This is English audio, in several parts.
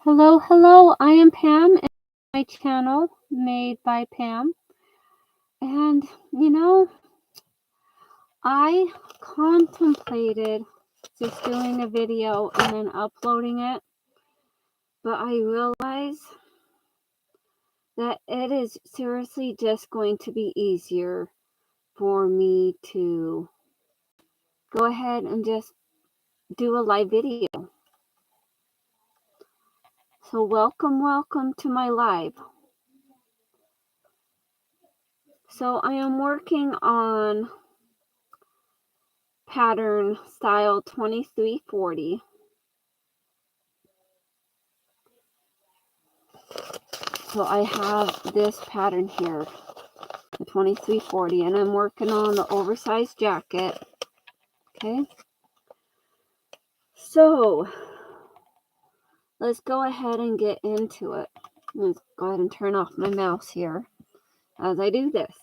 Hello, hello. I am Pam and my channel made by Pam. And I contemplated just doing a video and then uploading it, but I realized that it is seriously just going to be easier for me to go ahead and just do a live video. So welcome to my live. So I am working on pattern style 2340. So I have this pattern here, the 2340, and I'm working on the oversized jacket. Okay. So let's go ahead and get into it. Let's go ahead and turn off my mouse here as I do this.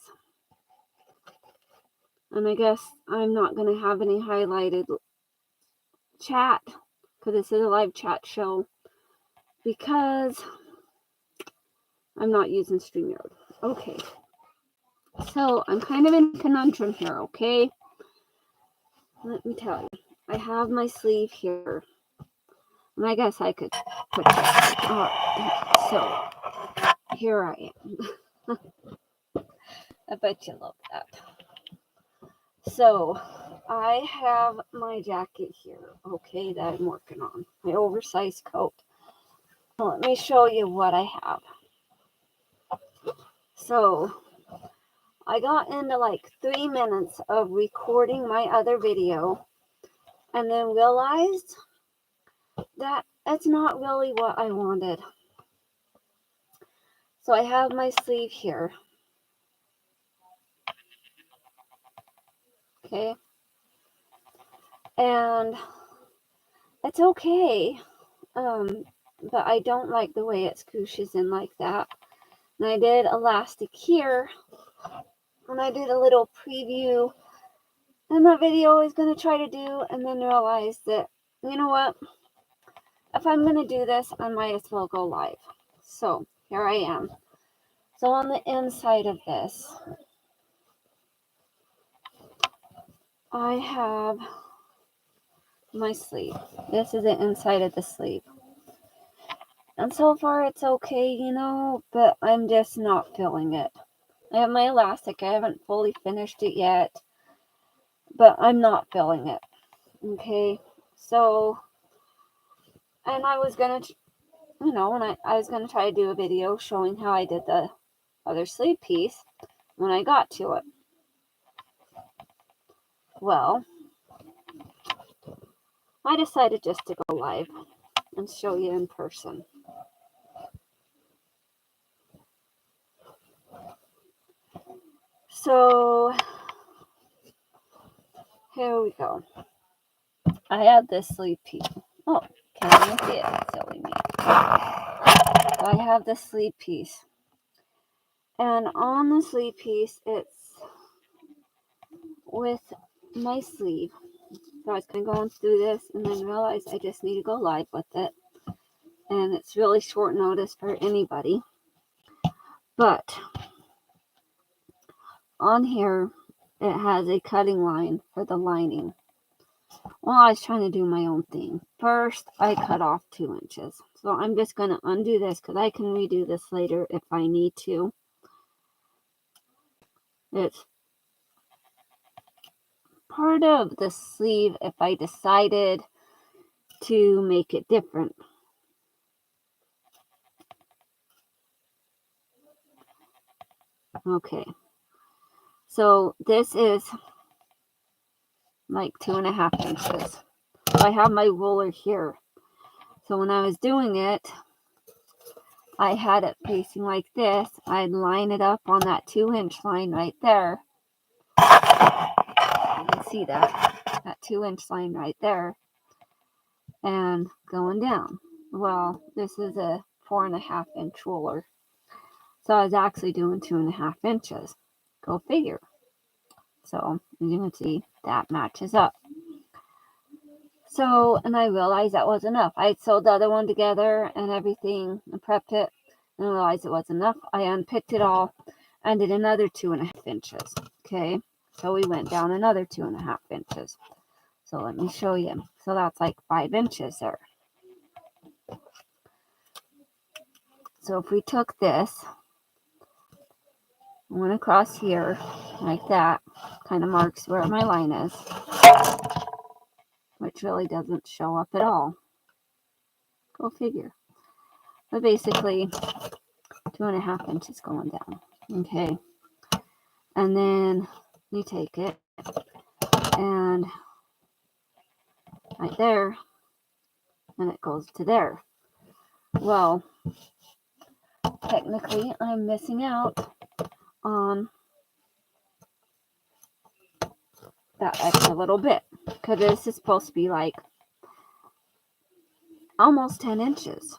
And I guess I'm not going to have any highlighted chat because this is a live chat show because I'm not using StreamYard. Okay. So I'm kind of in a conundrum here, okay? Let me tell you. I have my sleeve here. And I guess I could put that. So here I am. I bet you love that. So I have my jacket here, okay, that I'm working on. My oversized coat. Let me show you what I have. So I got into like 3 minutes of recording my other video and then realized that that's not really what I wanted. So I have my sleeve here. Okay. And it's okay. But I don't like the way it scooshes in like that. And I did elastic here. And I did a little preview. And that video I was going to try to do. And then realized that, you know what? If I'm going to do this, I might as well go live. So here I am. So on the inside of this, I have my sleeve. This is the inside of the sleeve. And so far it's okay, but I'm just not feeling it. I have my elastic. I haven't fully finished it yet, but I'm not feeling it. Okay. So, and I was going to, I was going to try to do a video showing how I did the other sleeve piece when I got to it. Well, I decided just to go live and show you in person. So, here we go. I have this sleeve piece. Oh, can you see it? Silly me. So I have this sleeve piece. And on the sleeve piece, it's with my sleeve. So I was kind of going through this and then realized I just need to go live with it. And it's really short notice for anybody. But on here, it has a cutting line for the lining. Well, I was trying to do my own thing. First, I cut off 2 inches. So I'm just going to undo this because I can redo this later if I need to. It's part of the sleeve if I decided to make it different. Okay. So this is like 2.5 inches. I have my ruler here. So when I was doing it, I had it facing like this. I'd line it up on that 2-inch line right there. You can see that 2-inch line right there. And going down. Well, this is a 4.5-inch ruler. So I was actually doing 2.5 inches. Go figure. So as you can see, that matches up. So, and I realized that wasn't enough. I had sewed the other one together and everything and prepped it and realized it wasn't enough. I unpicked it all and did another 2.5 inches. Okay, so we went down another 2.5 inches. So let me show you. So that's like 5 inches there. So if we took this, went across here like that, kind of marks where my line is, which really doesn't show up at all. Go figure. But basically 2.5 inches going down. Okay. And then you take it and right there, and it goes to there. Well, technically I'm missing out on that extra little bit because this is supposed to be like almost 10 inches.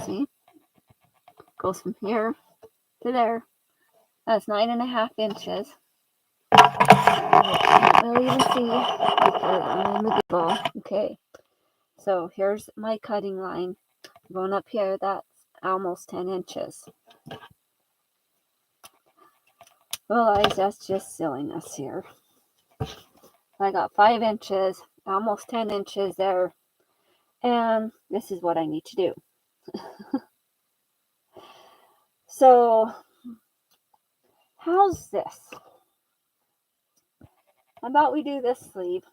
See? Goes from here to there. That's 9.5 inches. I can't really even see because I'm in the Google. Okay. So here's my cutting line. Going up here, that's almost 10 inches. Realize that's just silliness here. I got 5 inches, almost 10 inches there, and this is what I need to do. So, how's this? How about we do this sleeve?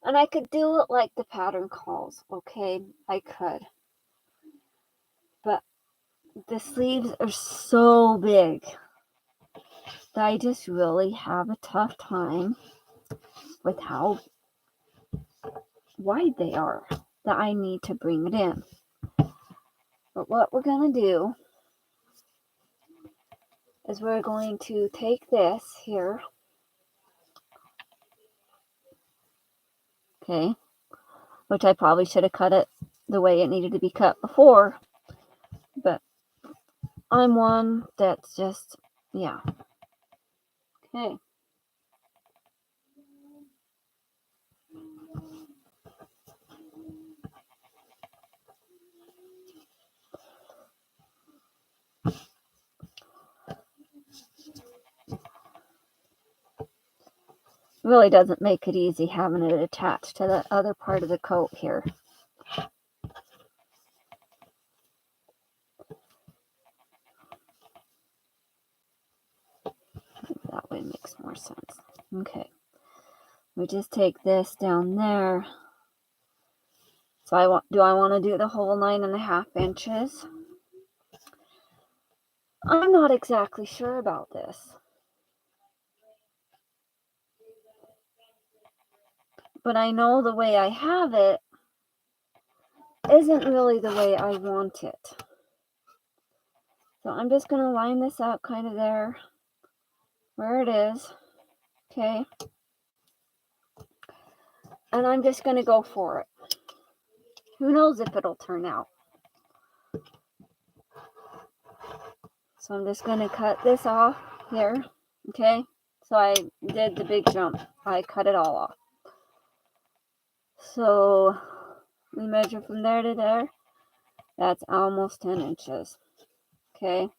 And I could do it like the pattern calls, okay? I could. But the sleeves are so big that I just really have a tough time with how wide they are, that I need to bring it in. But what we're going to do is we're going to take this here, okay, which I probably should have cut it the way it needed to be cut before, but I'm one that's just, yeah, okay. Really doesn't make it easy having it attached to the other part of the coat here. That way makes more sense. Okay. We just take this down there. So do I want to do the whole 9.5 inches? I'm not exactly sure about this. But I know the way I have it isn't really the way I want it. So I'm just going to line this up kind of there where it is. Okay. And I'm just going to go for it. Who knows if it'll turn out. So I'm just going to cut this off here. Okay. So I did the big jump. I cut it all off. So we measure from there to there. That's almost 10 inches. Okay.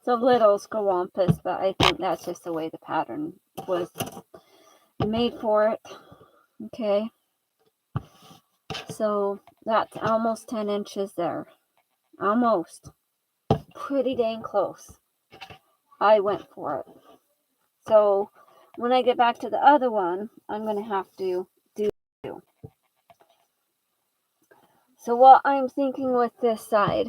So little scawampus, but I think that's just the way the pattern was made for it. Okay. So that's almost 10 inches there. Almost. Pretty dang close. I went for it. So when I get back to the other one, I'm going to have to do. So what I'm thinking with this side,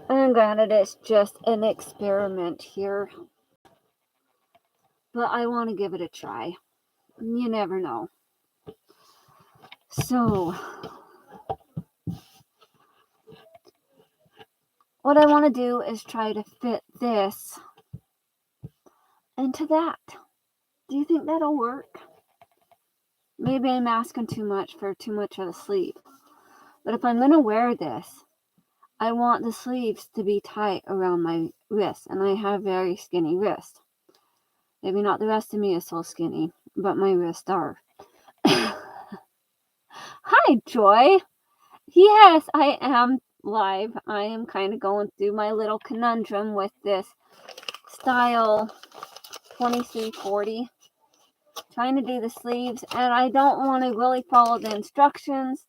and granted it's just an experiment here, but I want to give it a try. You never know. So what I want to do is try to fit this into that. Do you think that'll work? Maybe I'm asking too much for too much of a sleeve. But if I'm going to wear this, I want the sleeves to be tight around my wrist. And I have very skinny wrists. Maybe not the rest of me is so skinny, but my wrists are. Hi, Joy. Yes, I am live. I am kind of going through my little conundrum with this style 2340. Trying to do the sleeves, and I don't want to really follow the instructions,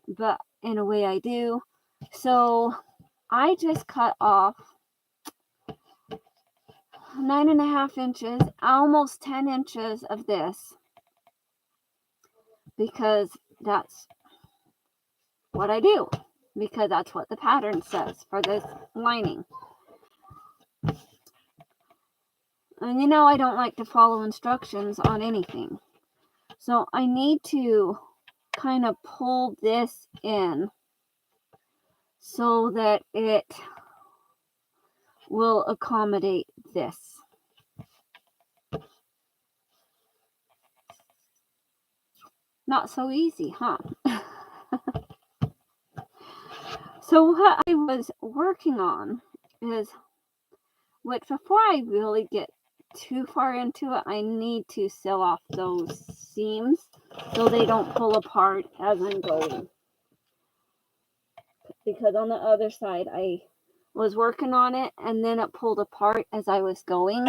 but in a way I do. So I just cut off 9.5 inches, almost 10 inches of this, because that's what I do, because that's what the pattern says for this lining. And you know, I don't like to follow instructions on anything. So I need to kind of pull this in so that it will accommodate this. Not so easy, huh? So what I was working on is, which before I really get too far into it, I need to seal off those seams so they don't pull apart as I'm going. Because on the other side, I was working on it and then it pulled apart as I was going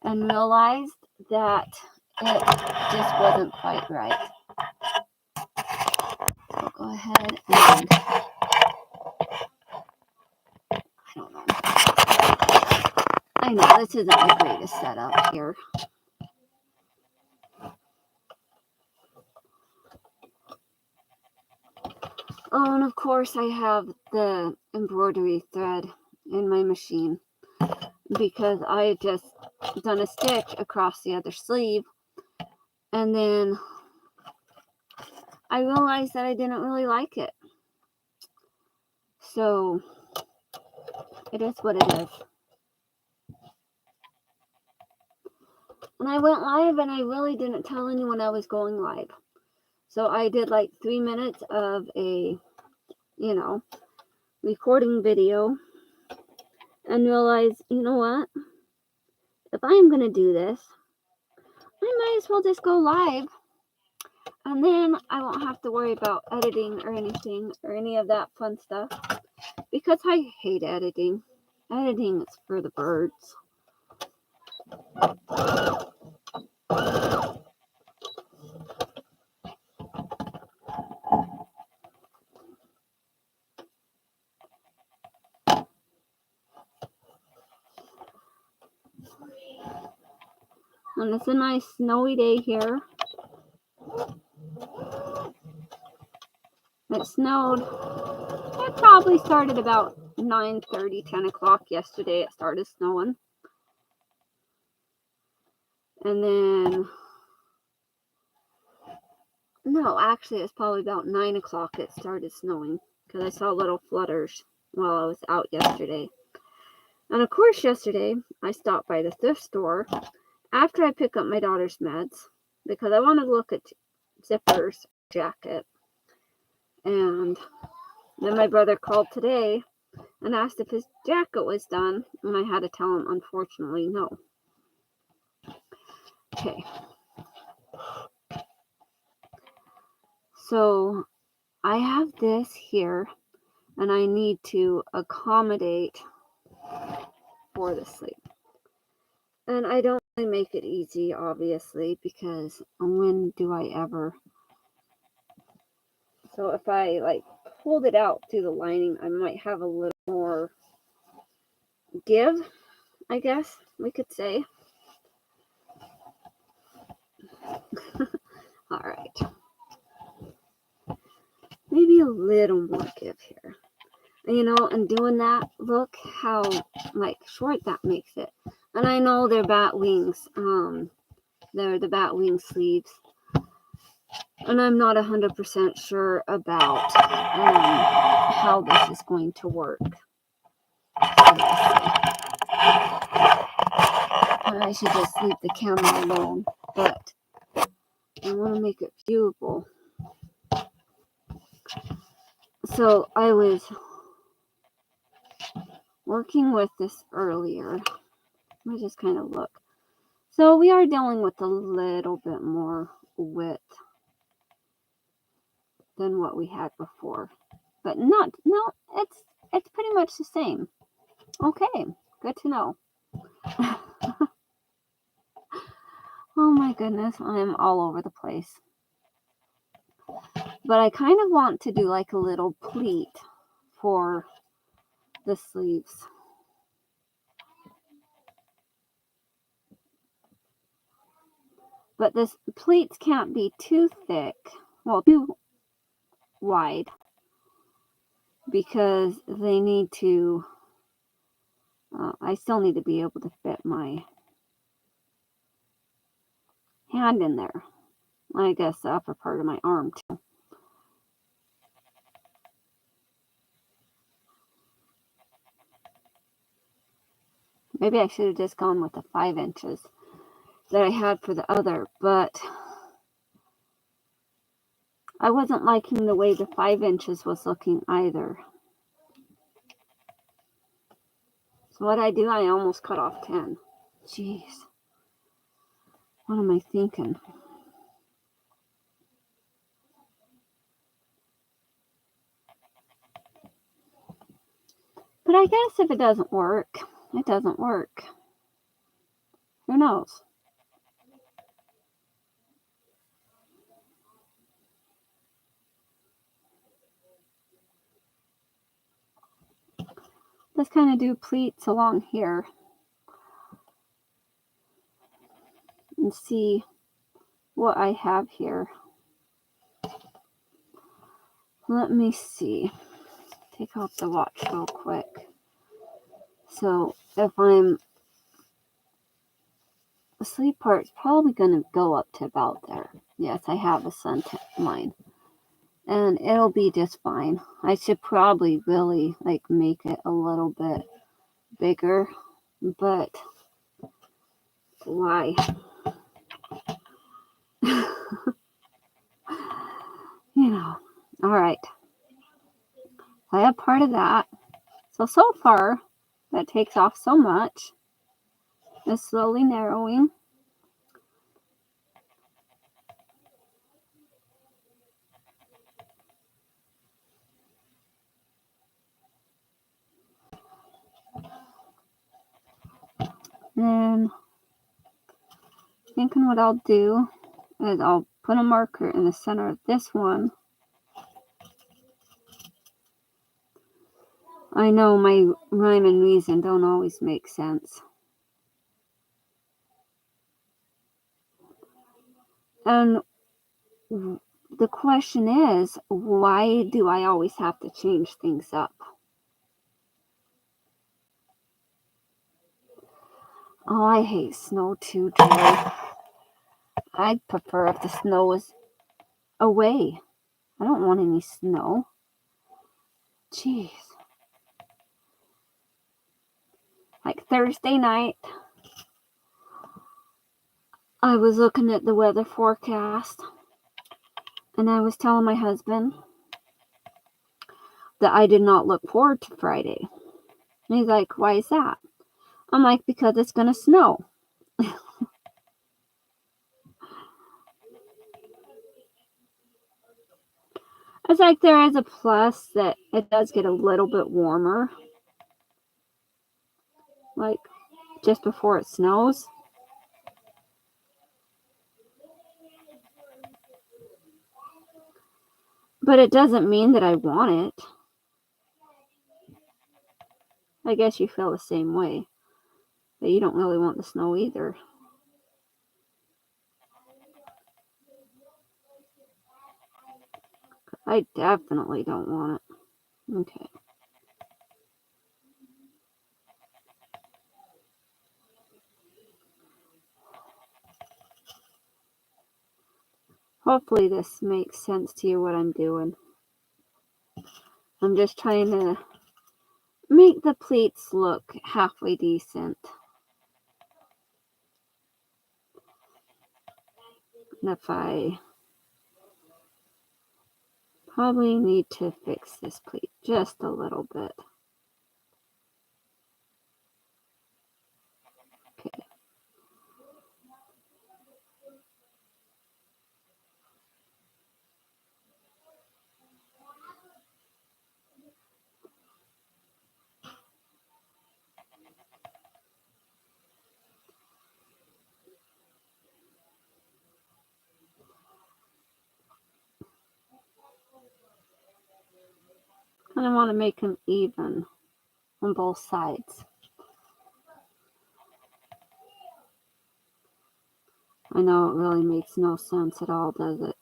and realized that it just wasn't quite right. So go ahead and, I don't know. I know this isn't the greatest setup here. Oh, and of course I have the embroidery thread in my machine because I had just done a stitch across the other sleeve, and then I realized that I didn't really like it. So it is what it is. And I went live and I really didn't tell anyone I was going live. So I did like 3 minutes of a, recording video and realized, you know what? If I'm going to do this, I might as well just go live. And then I won't have to worry about editing or anything or any of that fun stuff. Because I hate editing. Editing is for the birds. And it's a nice snowy day here. It snowed. It probably started about 9:30, 10 o'clock yesterday. It started snowing. And then, no, actually it's probably about 9 o'clock it started snowing. Because I saw little flutters while I was out yesterday. And of course yesterday I stopped by the thrift store after I pick up my daughter's meds. Because I want to look at Zipper's jacket. And then my brother called today and asked if his jacket was done, and I had to tell him, unfortunately, no. Okay. So I have this here, and I need to accommodate for the sleeve. And I don't really make it easy, obviously, because when do I ever? So if I pulled it out through the lining, I might have a little more give, I guess we could say. All right. Maybe a little more give here. And doing that, look how short that makes it. And I know they're bat wings. They're the bat wing sleeves. And I'm not 100% sure about how this is going to work. I should just leave the camera alone, but I want to make it viewable. So I was working with this earlier. Let me just kind of look. So we are dealing with a little bit more width. than what we had before. But no, it's pretty much the same. Okay, good to know. Oh my goodness, I'm all over the place. But I kind of want to do like a little pleat for the sleeves. But this pleats can't be too thick, well, too wide, because they need to, I still need to be able to fit my hand in there. I guess the upper part of my arm too. Maybe I should have just gone with the 5 inches that I had for the other, but I wasn't liking the way the 5 inches was looking either. So what I do, I almost cut off 10. Jeez. What am I thinking? But I guess if it doesn't work, it doesn't work. Who knows? Let's kind of do pleats along here and see what I have here. Let me see. Take out the watch real quick. So if I'm, the sleeve part's probably going to go up to about there. Yes, I have a sun line. And it'll be just fine. I should probably really like make it a little bit bigger, but why? You know. All right. I have part of that. So far, that takes off so much. It's slowly narrowing. Then, thinking what I'll do is I'll put a marker in the center of this one. I know my rhyme and reason don't always make sense. And the question is, why do I always have to change things up? Oh, I hate snow too, Joy. I'd prefer if the snow was away. I don't want any snow. Jeez. Like Thursday night, I was looking at the weather forecast and I was telling my husband that I did not look forward to Friday. And he's like, why is that? I'm like, because it's going to snow. It's like there is a plus that it does get a little bit warmer. Like just before it snows. But it doesn't mean that I want it. I guess you feel the same way. But you don't really want the snow either. I definitely don't want it. Okay. Hopefully this makes sense to you what I'm doing. I'm just trying to make the pleats look halfway decent. And if I probably need to fix this pleat just a little bit. Okay. And I want to make them even on both sides. I know it really makes no sense at all, does it?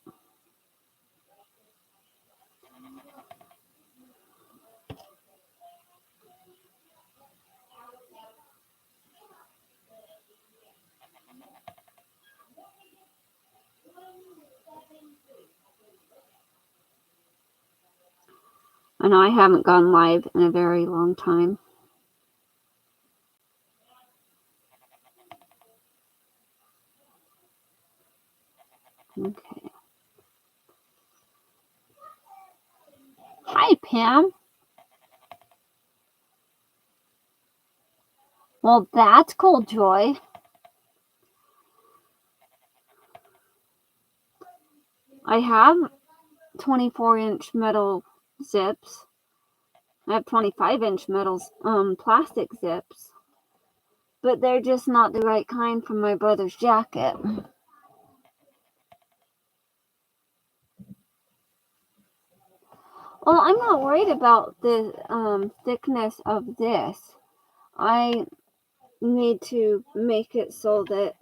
And I haven't gone live in a very long time. Okay. Hi, Pam. Well, that's cool, Joy. I have 24-inch metal zips. I have 25-inch metals, plastic zips. But they're just not the right kind for my brother's jacket. Well, I'm not worried about the thickness of this. I need to make it so that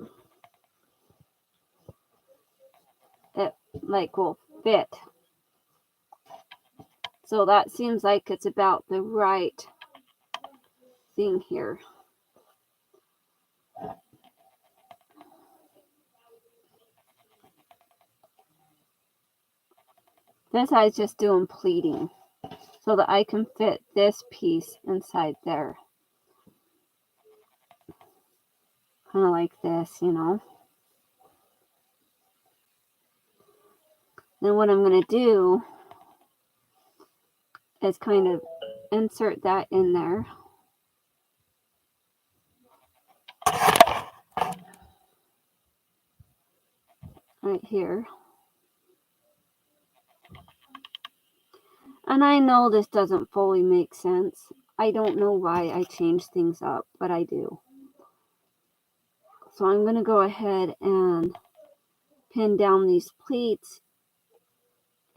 it will fit. So that seems like it's about the right thing here. This I was just doing pleating so that I can fit this piece inside there. Kind of like this, you know. Then what I'm going to do is kind of insert that in there. Right here. And I know this doesn't fully make sense. I don't know why I change things up, but I do. So I'm going to go ahead and pin down these pleats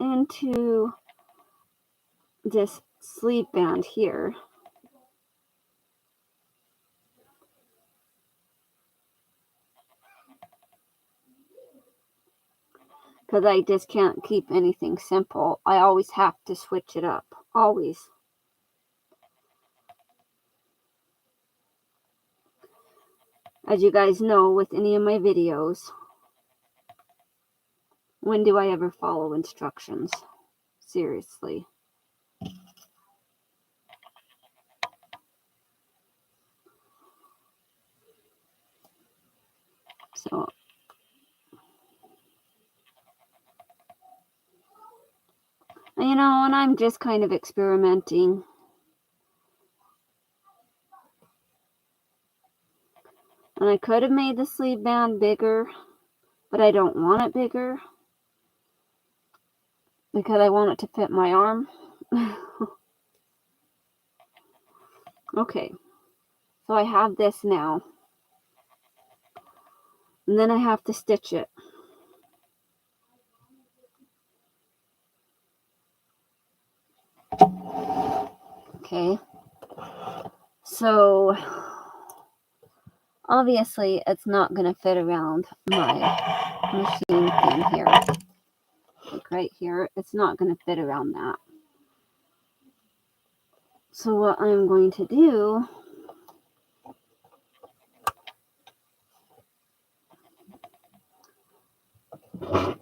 into this sleeve band here. Because I just can't keep anything simple. I always have to switch it up. Always. As you guys know with any of my videos, when do I ever follow instructions? Seriously. So, you know, and I'm just kind of experimenting. And I could have made the sleeve band bigger, but I don't want it bigger because I want it to fit my arm. Okay, so I have this now. And then I have to stitch it. Okay, so obviously it's not going to fit around my machine thing here. Like right here, it's not going to fit around that. So what I'm going to do I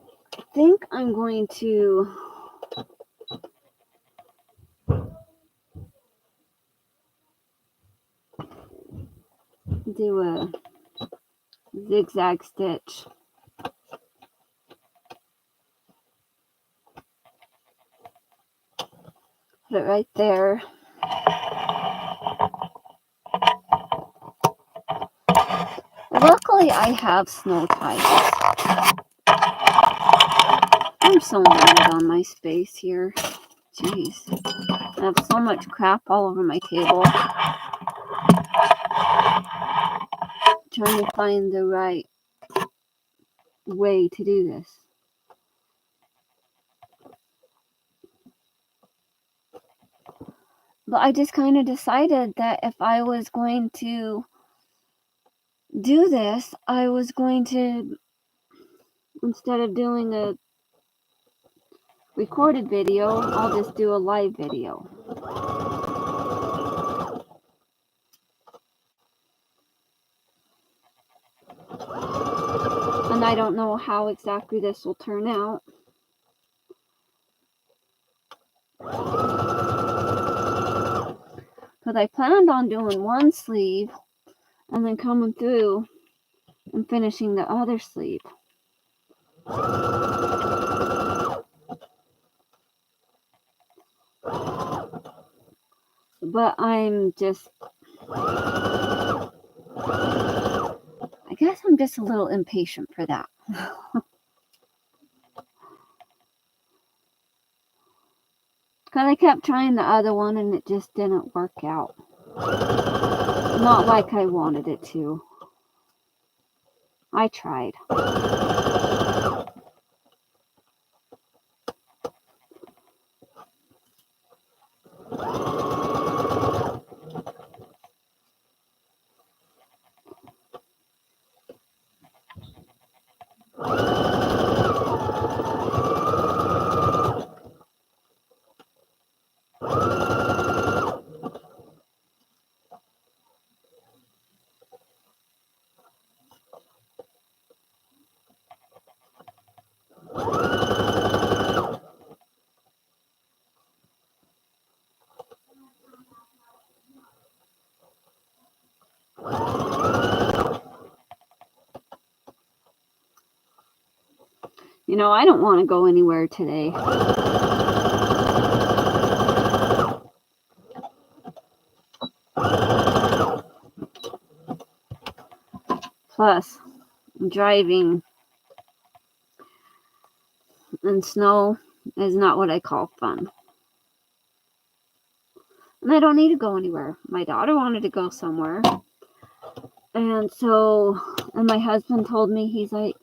think I'm going to do a zigzag stitch. Put it right there. Luckily, I have snow ties. I'm so limited on my space here. Jeez. I have so much crap all over my table. Trying to find the right way to do this. I just kind of decided that if I was going to do this, I was going to, instead of doing a recorded video, I'll just do a live video. And I don't know how exactly this will turn out. Because I planned on doing one sleeve and then coming through and finishing the other sleeve. But I guess I'm just a little impatient for that. Because I kept trying the other one and it just didn't work out. Not like I wanted it to. I tried. You know, I don't want to go anywhere today. Plus, driving in snow is not what I call fun. And I don't need to go anywhere. My daughter wanted to go somewhere. And my husband told me, he's like,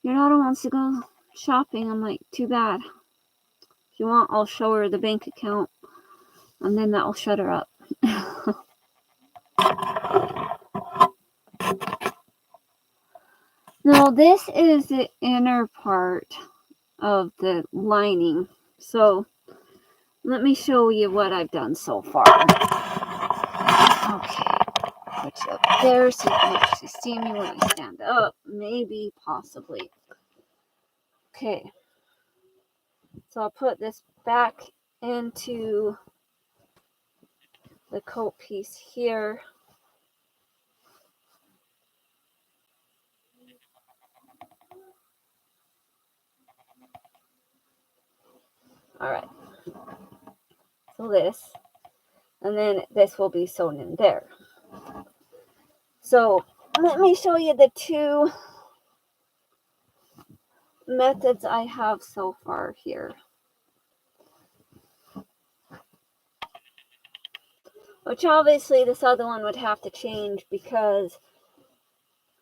your daughter wants to go shopping. I'm like, too bad. If you want, I'll show her the bank account. And then that will shut her up. Now, this is the inner part of the lining. So, let me show you what I've done so far. Okay. Put you up there so you can actually see me when I stand up. Maybe, possibly. Okay. So, I'll put this back into the coat piece here. Alright. So this. And then this will be sewn in there. So let me show you the two methods I have so far here. Which obviously this other one would have to change because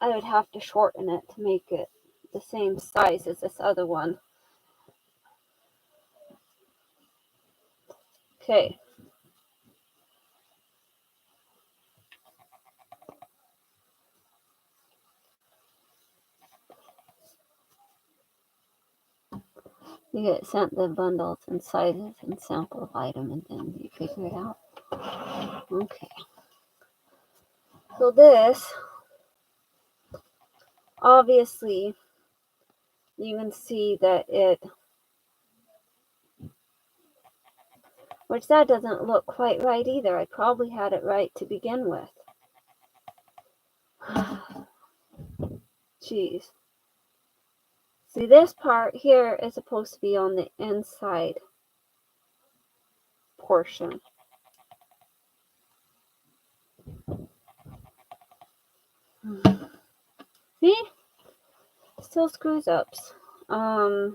I would have to shorten it to make it the same size as this other one. Okay. You get sent the bundles and sizes and sample of item and then you figure it out. Okay. So this, obviously, you can see that which that doesn't look quite right either. I probably had it right to begin with. Jeez. See, this part here is supposed to be on the inside portion. See? Still screws ups. I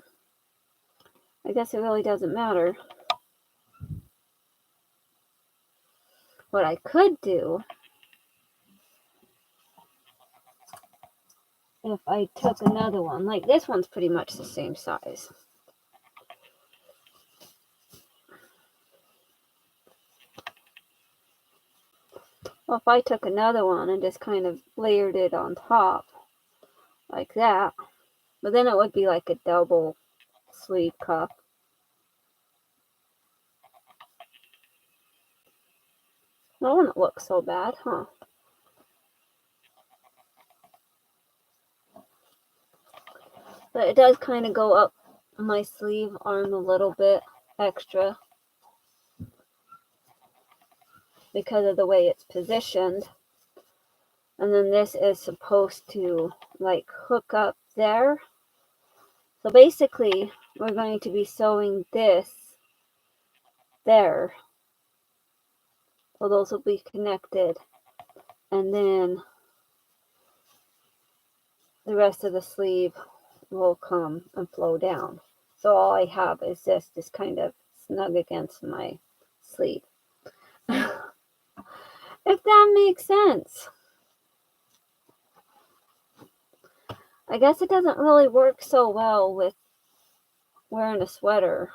guess it really doesn't matter. What I could do, if I took another one, like this one's pretty much the same size. Well, if I took another one and just kind of layered it on top, like that, but then it would be like a double sleeve cuff. That wouldn't look so bad, huh? But it does kind of go up my sleeve arm a little bit extra because of the way it's positioned. And then this is supposed to like hook up there. So basically, we're going to be sewing this there. So those will be connected. And then the rest of the sleeve will come and flow down. So all I have is this just kind of snug against my sleeve. If that makes sense. I guess it doesn't really work so well with wearing a sweater.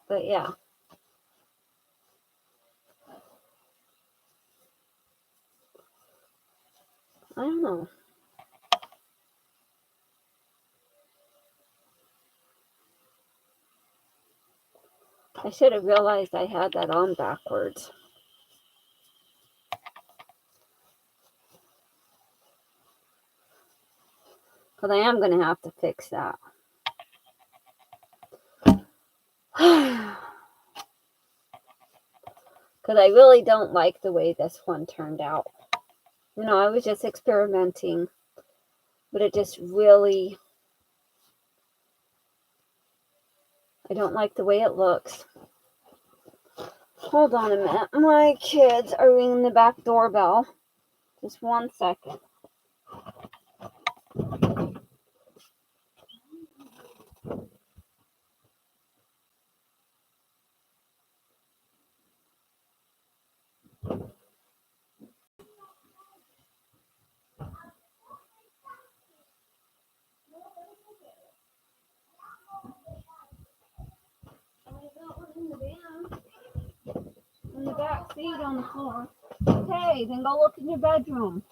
But yeah. I don't know. I should have realized I had that on backwards. Because I am going to have to fix that. Because I really don't like the way this one turned out. You know, I was just experimenting. But it just really... I don't like the way it looks. Hold on a minute. My kids are ringing the back doorbell. Just 1 second. In the back seat on the floor. Okay, then go look in your bedroom.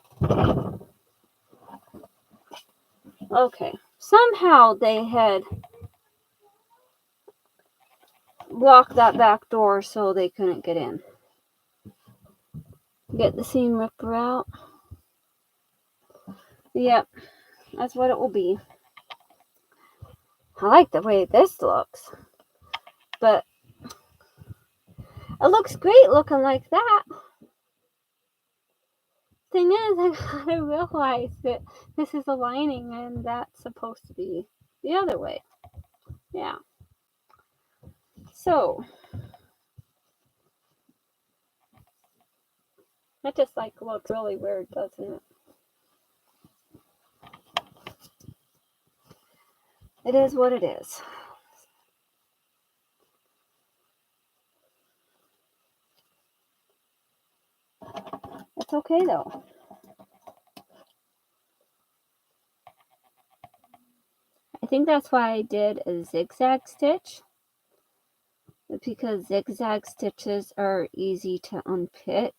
Okay. Somehow they had blocked that back door so they couldn't get in. Get the seam ripper out. Yep, that's what it will be. I like the way this looks. But it looks great looking like that. Thing is, I gotta realize that this is a lining and that's supposed to be the other way. Yeah. So, that just like looks really weird, doesn't it? It is what it is. It's okay though. I think that's why I did a zigzag stitch. Because zigzag stitches are easy to unpick.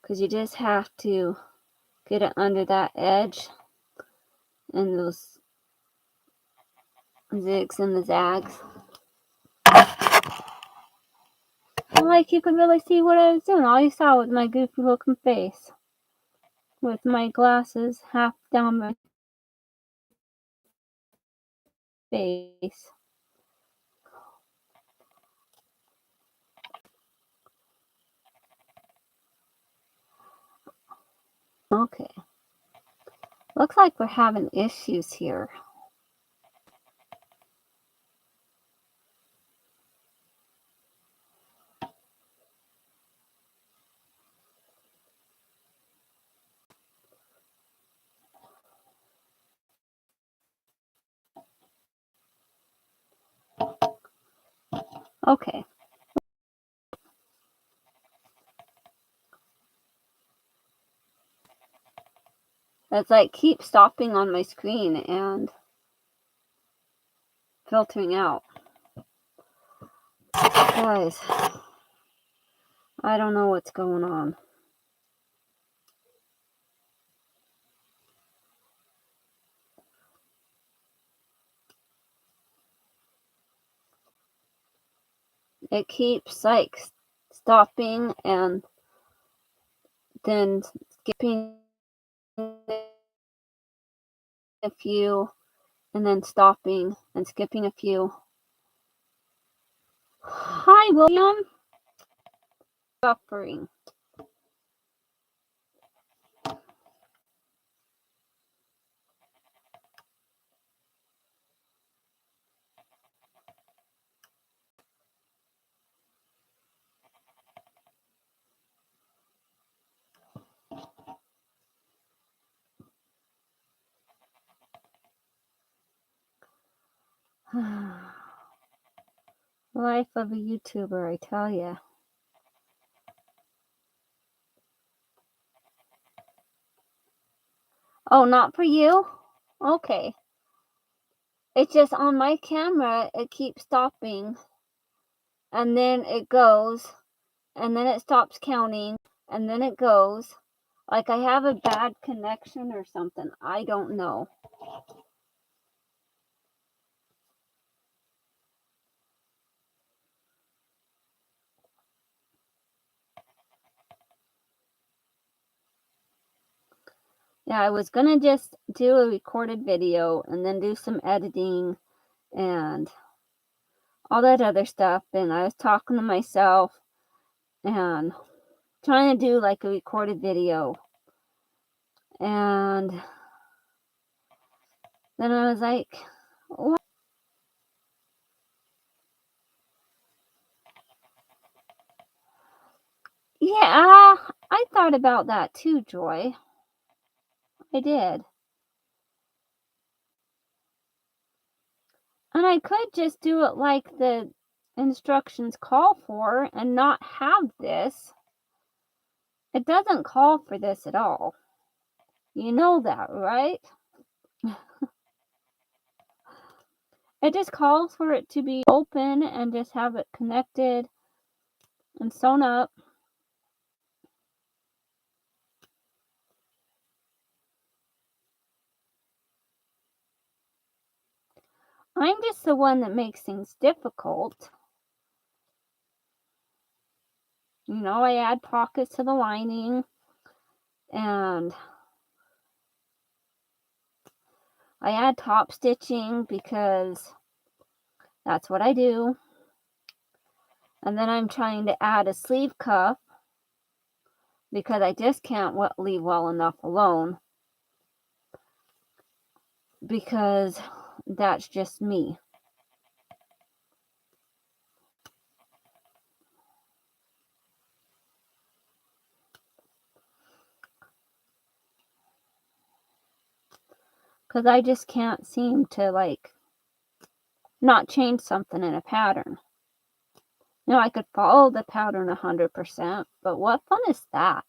Because you just have to get it under that edge and those zigs and the zags. Like you could really see what I was doing. All you saw was my goofy looking face with my glasses half down my face. Okay. Looks like we're having issues here. Okay. It's like keeps stopping on my screen and filtering out. Guys, I don't know what's going on. It keeps like stopping and then skipping a few and then stopping and skipping a few. Hi, William. Buffering. Life of a YouTuber, I tell ya. Oh, not for you? Okay. It's just on my camera, it keeps stopping. And then it goes. And then it stops counting. And then it goes. Like I have a bad connection or something. I don't know. Yeah, I was gonna just do a recorded video and then do some editing and all that other stuff. And I was talking to myself and trying to do like a recorded video. And then I was like, what? Yeah, I thought about that too, Joy. I did. And I could just do it like the instructions call for and not have this. It doesn't call for this at all. You know that, right? It just calls for it to be open and just have it connected and sewn up. I'm just the one that makes things difficult. You know, I add pockets to the lining and I add top stitching because that's what I do. And then I'm trying to add a sleeve cuff because I just can't leave well enough alone because that's just me. Because I just can't seem to like not change something in a pattern. You know, I could follow the pattern 100%, but what fun is that?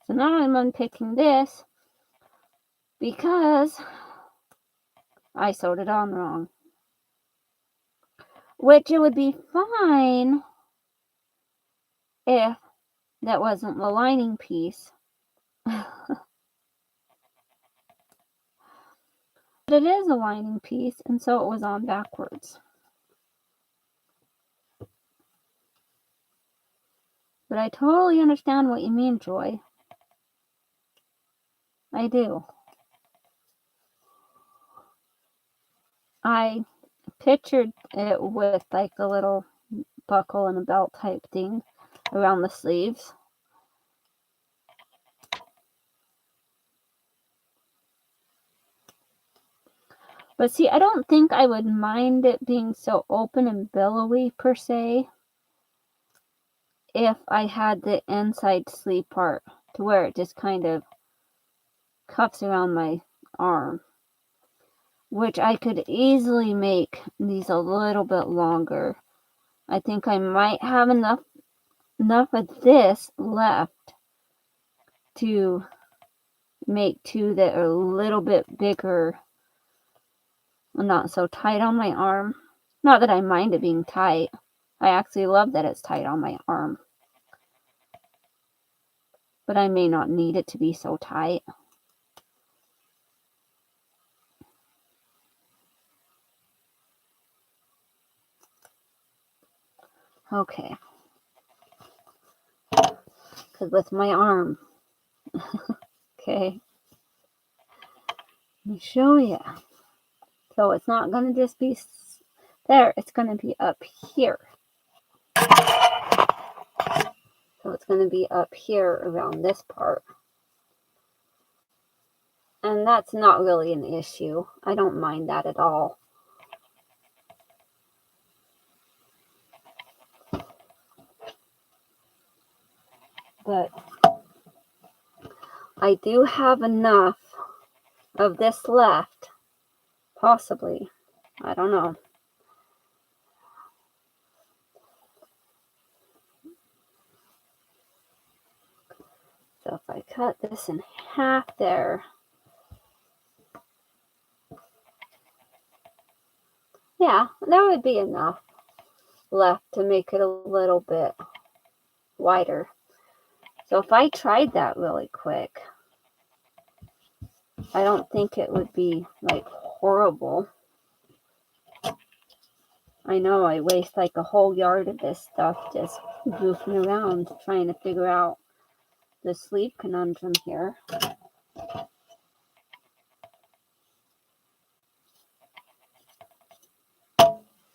So now I'm unpicking this because I sewed it on wrong. Which it would be fine if that wasn't the lining piece. But it is a lining piece, and so it was on backwards. But I totally understand what you mean, Joy. I do. I pictured it with like a little buckle and a belt type thing around the sleeves. But see, I don't think I would mind it being so open and billowy per se if I had the inside sleeve part to where it just kind of cuffs around my arm. which I could easily make these a little bit longer. I think I might have enough of this left to make two that are a little bit bigger and not so tight on my arm. Not that I mind it being tight. I actually love that it's tight on my arm. But I may not need it to be so tight. Okay. Because with my arm. Okay. Let me show you. So it's not going to just be there. It's going to be up here. So it's going to be up here around this part. And that's not really an issue. I don't mind that at all. But I do have enough of this left. Possibly. I don't know. So if I cut this in half there. Yeah, that would be enough left to make it a little bit wider. So if I tried that really quick, I don't think it would be like horrible. I know I waste like a whole yard of this stuff just goofing around trying to figure out the sleeve conundrum here.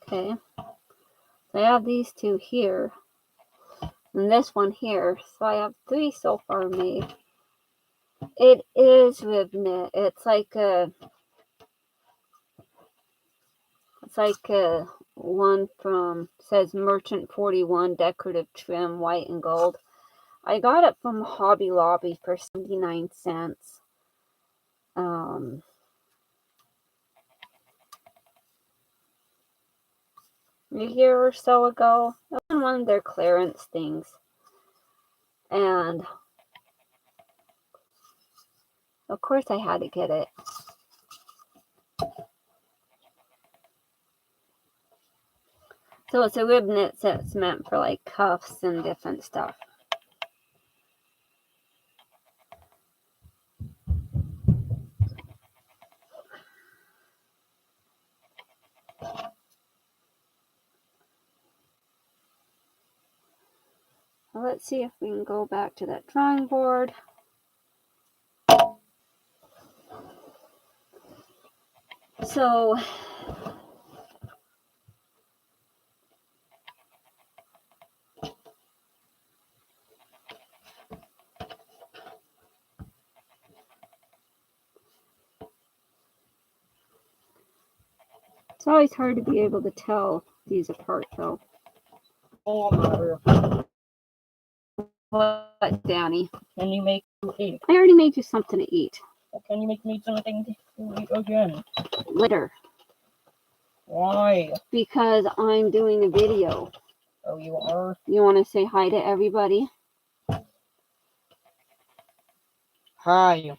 Okay, so I have these two here and this one here, so I have 3 so far made. It is rib knit. It's like a one from, says Merchant 41 decorative trim, white and gold. I got it from Hobby Lobby for 79 cents. A year or so ago. It was one of their clearance things. And of course I had to get it. So it's a rib knit that's meant for like cuffs and different stuff. Well, let's see if we can go back to that drawing board. So it's always hard to be able to tell these apart though. What, Danny? Can you make me eat? I already made you something to eat. Can you make me something to eat again? Later. Why? Because I'm doing a video. Oh, you are? You want to say hi to everybody? Hi.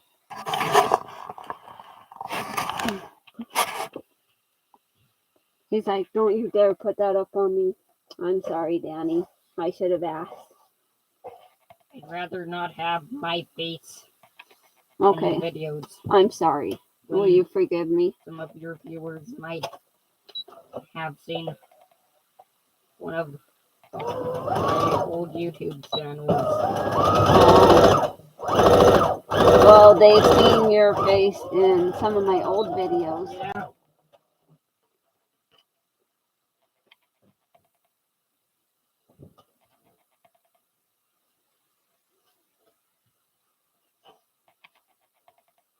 He's like, don't you dare put that up on me. I'm sorry, Danny. I should have asked. I'd rather not have my face Okay. in the videos. I'm sorry. Will you forgive me? Some of your viewers might have seen one of my old YouTube channels. Well, they've seen your face in some of my old videos. Yeah.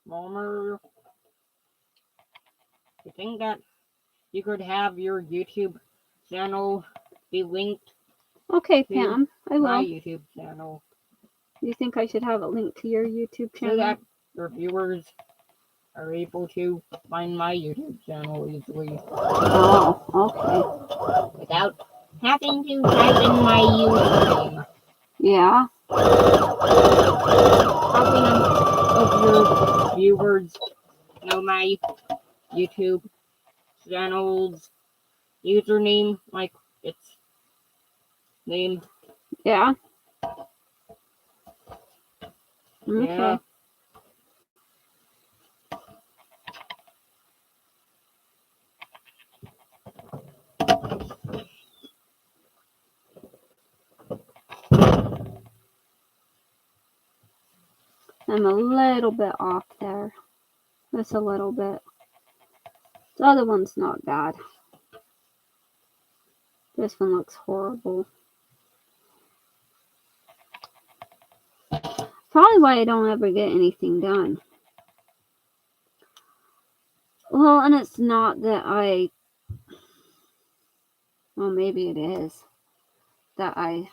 Mommer, you think that you could have your YouTube channel be linked Okay, Pam, I my will. YouTube channel You think I should have a link to your YouTube so channel? that your viewers are able to find my YouTube channel easily Oh, okay. without having to type in my YouTube name. Yeah. Probably none of your viewers know my YouTube channel's username, like its name. Yeah. Okay. Yeah. I'm a little bit off there. Just a little bit. The other one's not bad. This one looks horrible. Probably why I don't ever get anything done. Well, and it's not that well, maybe it is, that I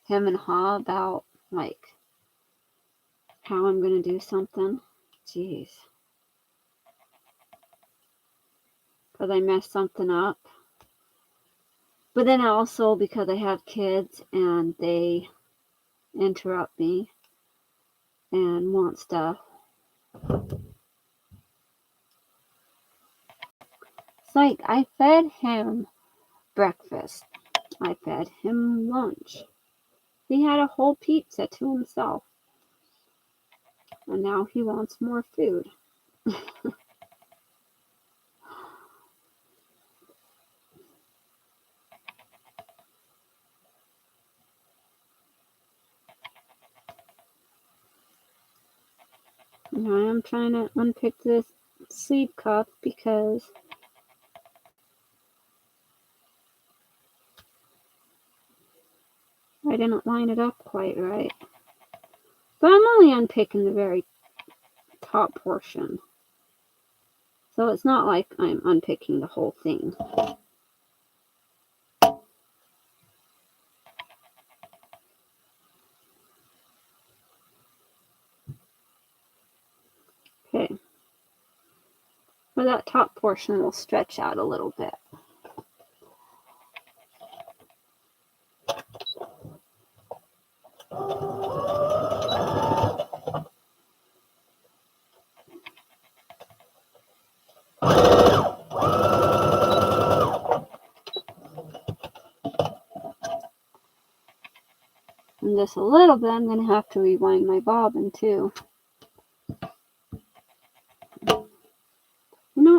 hem and haw about, like, how I'm going to do something. Jeez. Because I messed something up. But then also because I have kids and they interrupt me and want stuff. It's like I fed him breakfast. I fed him lunch. He had a whole pizza to himself. And now he wants more food. Now I'm trying to unpick this sleeve cuff because I didn't line it up quite right. But I'm only unpicking the very top portion. So it's not like I'm unpicking the whole thing. Okay. But that top portion will stretch out a little bit. And just a little bit, I'm going to have to rewind my bobbin too.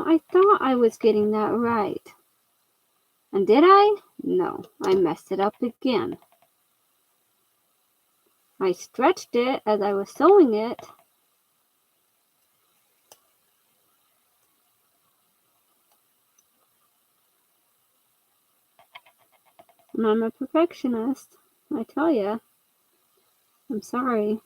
I thought I was getting that right. And did I? No, I messed it up again. I stretched it as I was sewing it. And I'm a perfectionist, I tell ya. I'm sorry.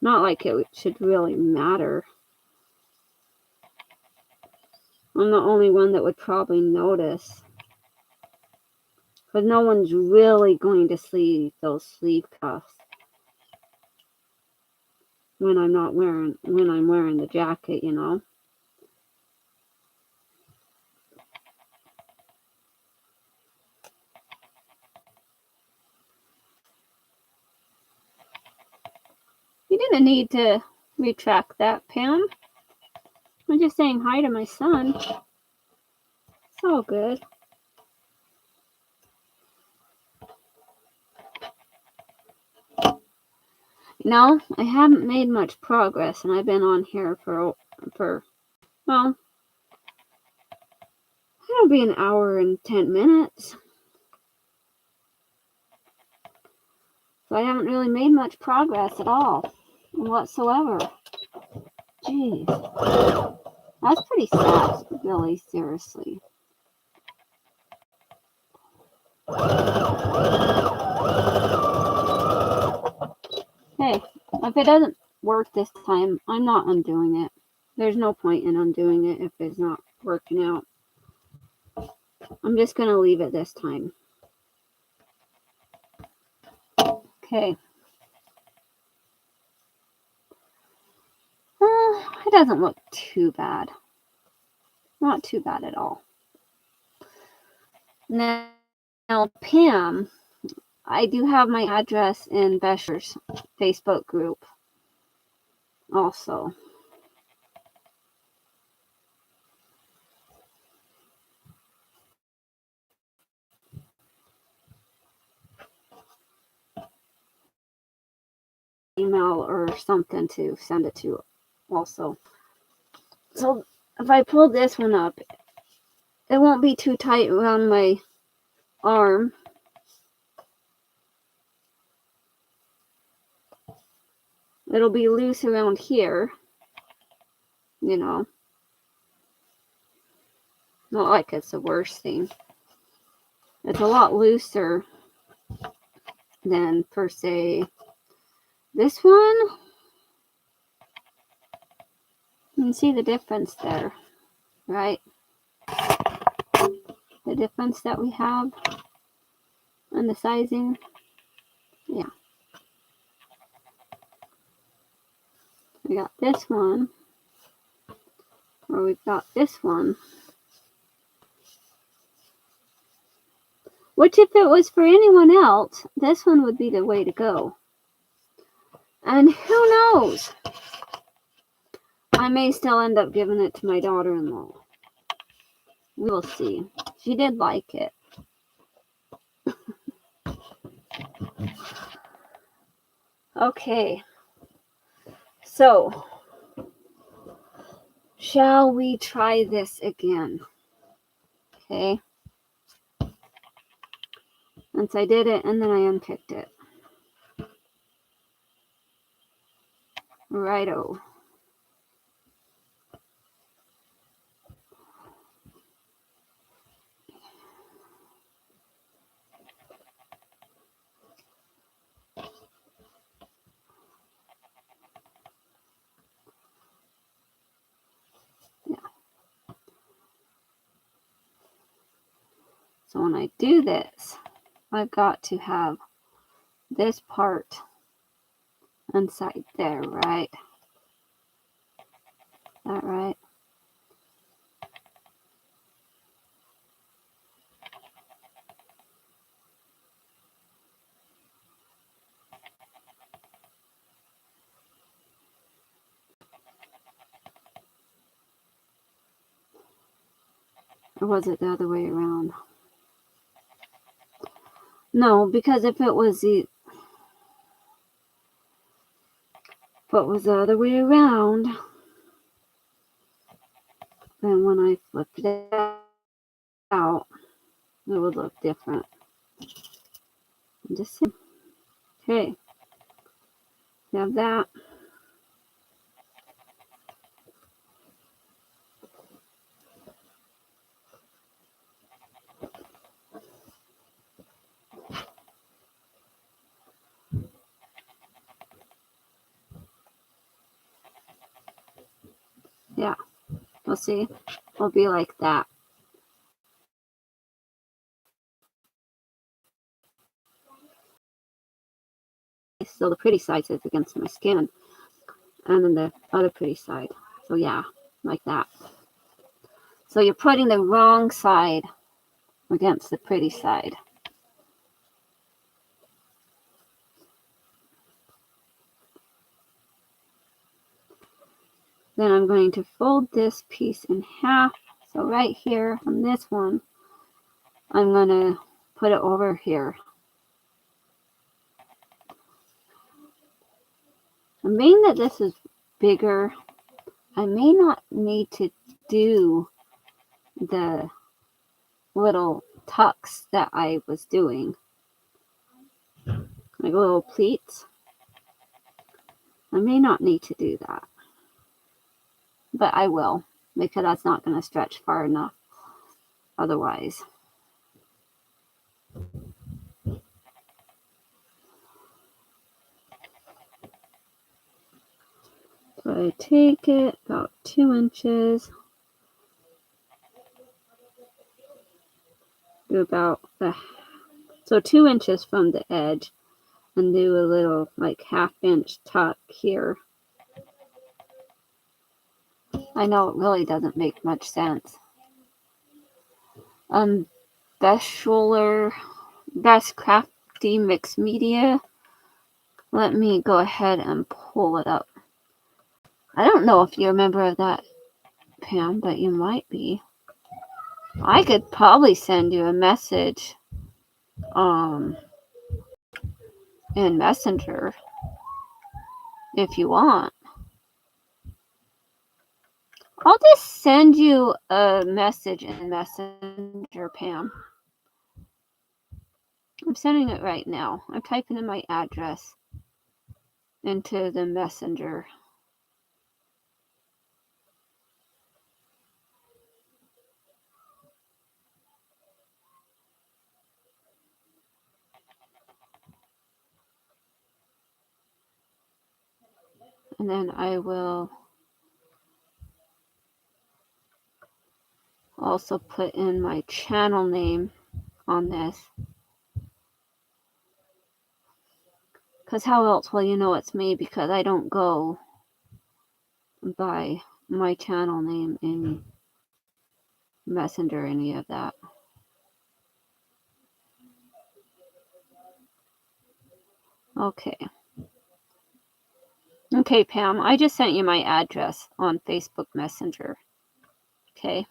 Not like it should really matter. I'm the only one that would probably notice. Because no one's really going to see those sleeve cuffs when I'm wearing the jacket, you know. You didn't need to retract that, Pam. I'm just saying hi to my son. It's all good. I haven't made much progress, and I've been on here for well, it'll be an hour and 10 minutes. So I haven't really made much progress at all, whatsoever. Jeez. That's pretty sad, really, seriously. Hey, if it doesn't work this time, I'm not undoing it. There's no point in undoing it if it's not working out. I'm just going to leave it this time. Okay. It doesn't look too bad. Not too bad at all. Now Pam, I do have my address in Bescher's Facebook group also. Email or something to send it to also. So if I pull this one up, it won't be too tight around my arm. It'll be loose around here, you know. Not like it's the worst thing. It's a lot looser than, per se, this one. You can see the difference there, right? The difference that we have in the sizing. Yeah. We got this one, or we've got this one. Which, if it was for anyone else, this one would be the way to go. And who knows? I may still end up giving it to my daughter-in-law. We will see. She did like it. Okay. So, shall we try this again? Okay. Once I did it, and then I unpicked it. Righto. Yeah. So when I do this, I've got to have this part inside there, right? Is that right? Or was it the other way around? No, because if it was the other way around, then when I flipped it out, it would look different. Just okay. You have that. Yeah, we'll see. It'll be like that. So the pretty side is against my skin, and then the other pretty side. So yeah, like that. So you're putting the wrong side against the pretty side. Then I'm going to fold this piece in half. So right here on this one, I'm going to put it over here. And being that this is bigger, I may not need to do the little tucks that I was doing. Like little pleats. I may not need to do that. But I will, because that's not going to stretch far enough otherwise. So I take it about 2 inches. Do about 2 inches from the edge. and do a little like 1/2 inch tuck here. I know it really doesn't make much sense. Best Schuler, Best Crafty Mixed Media. Let me go ahead and pull it up. I don't know if you're a member of that, Pam, but you might be. I could probably send you a message in Messenger if you want. I'll just send you a message in Messenger, Pam. I'm sending it right now. I'm typing in my address into the Messenger. And then I will also put in my channel name on this. Because how else will you know it's me? Because I don't go by my channel name in Messenger, any of that. Okay. Okay, Pam, I just sent you my address on Facebook Messenger. Okay.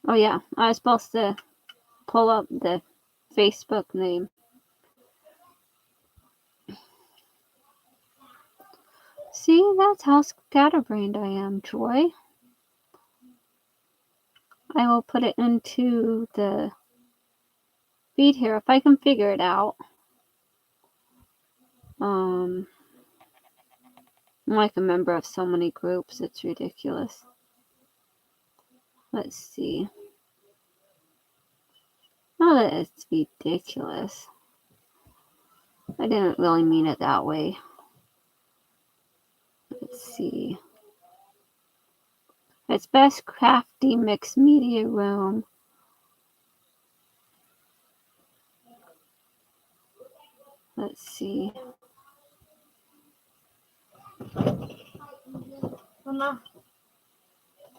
Oh yeah, I was supposed to pull up the Facebook name. See, that's how scatterbrained I am, Joy. I will put it into the feed here if I can figure it out. I'm like a member of so many groups, it's ridiculous. Let's see. Not that it's ridiculous. I didn't really mean it that way. Let's see. It's Best Crafty Mixed Media Room. Let's see. Mama,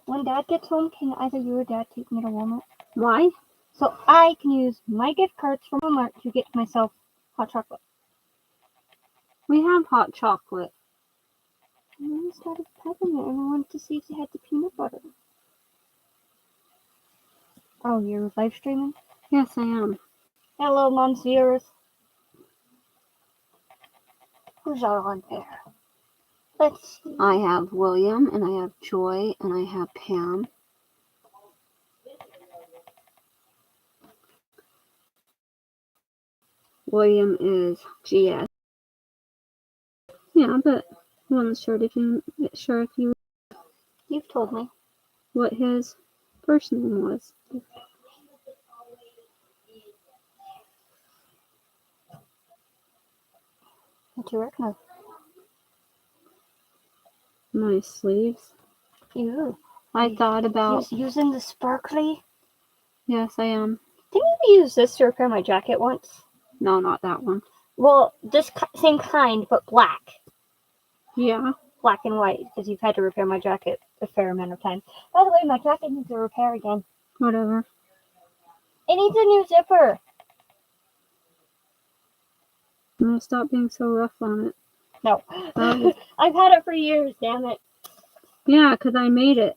when Dad gets home, can either you or Dad take me to Walmart? Why? So I can use my gift cards from Walmart to get myself hot chocolate. We have hot chocolate. I always started peppermint and I wanted to see if they had the peanut butter. Oh, you're live streaming? Yes, I am. Hello, Mom's viewers. Who's all on there? Let's see. I have William, and I have Joy, and I have Pam. William is GS. Yeah, but I wasn't sure if you You've told me. what his first name was. What you working on? My sleeves. You. I thought about. Using the sparkly. Yes, I am. Didn't you use this to repair my jacket once? No, not that one. Well, this same kind, but black. Yeah. Black and white, because you've had to repair my jacket a fair amount of times. By the way, my jacket needs a repair again. Whatever. It needs a new zipper. No, stop being so rough on it. No. Oh. I've had it for years, damn it. Yeah, 'cause I made it.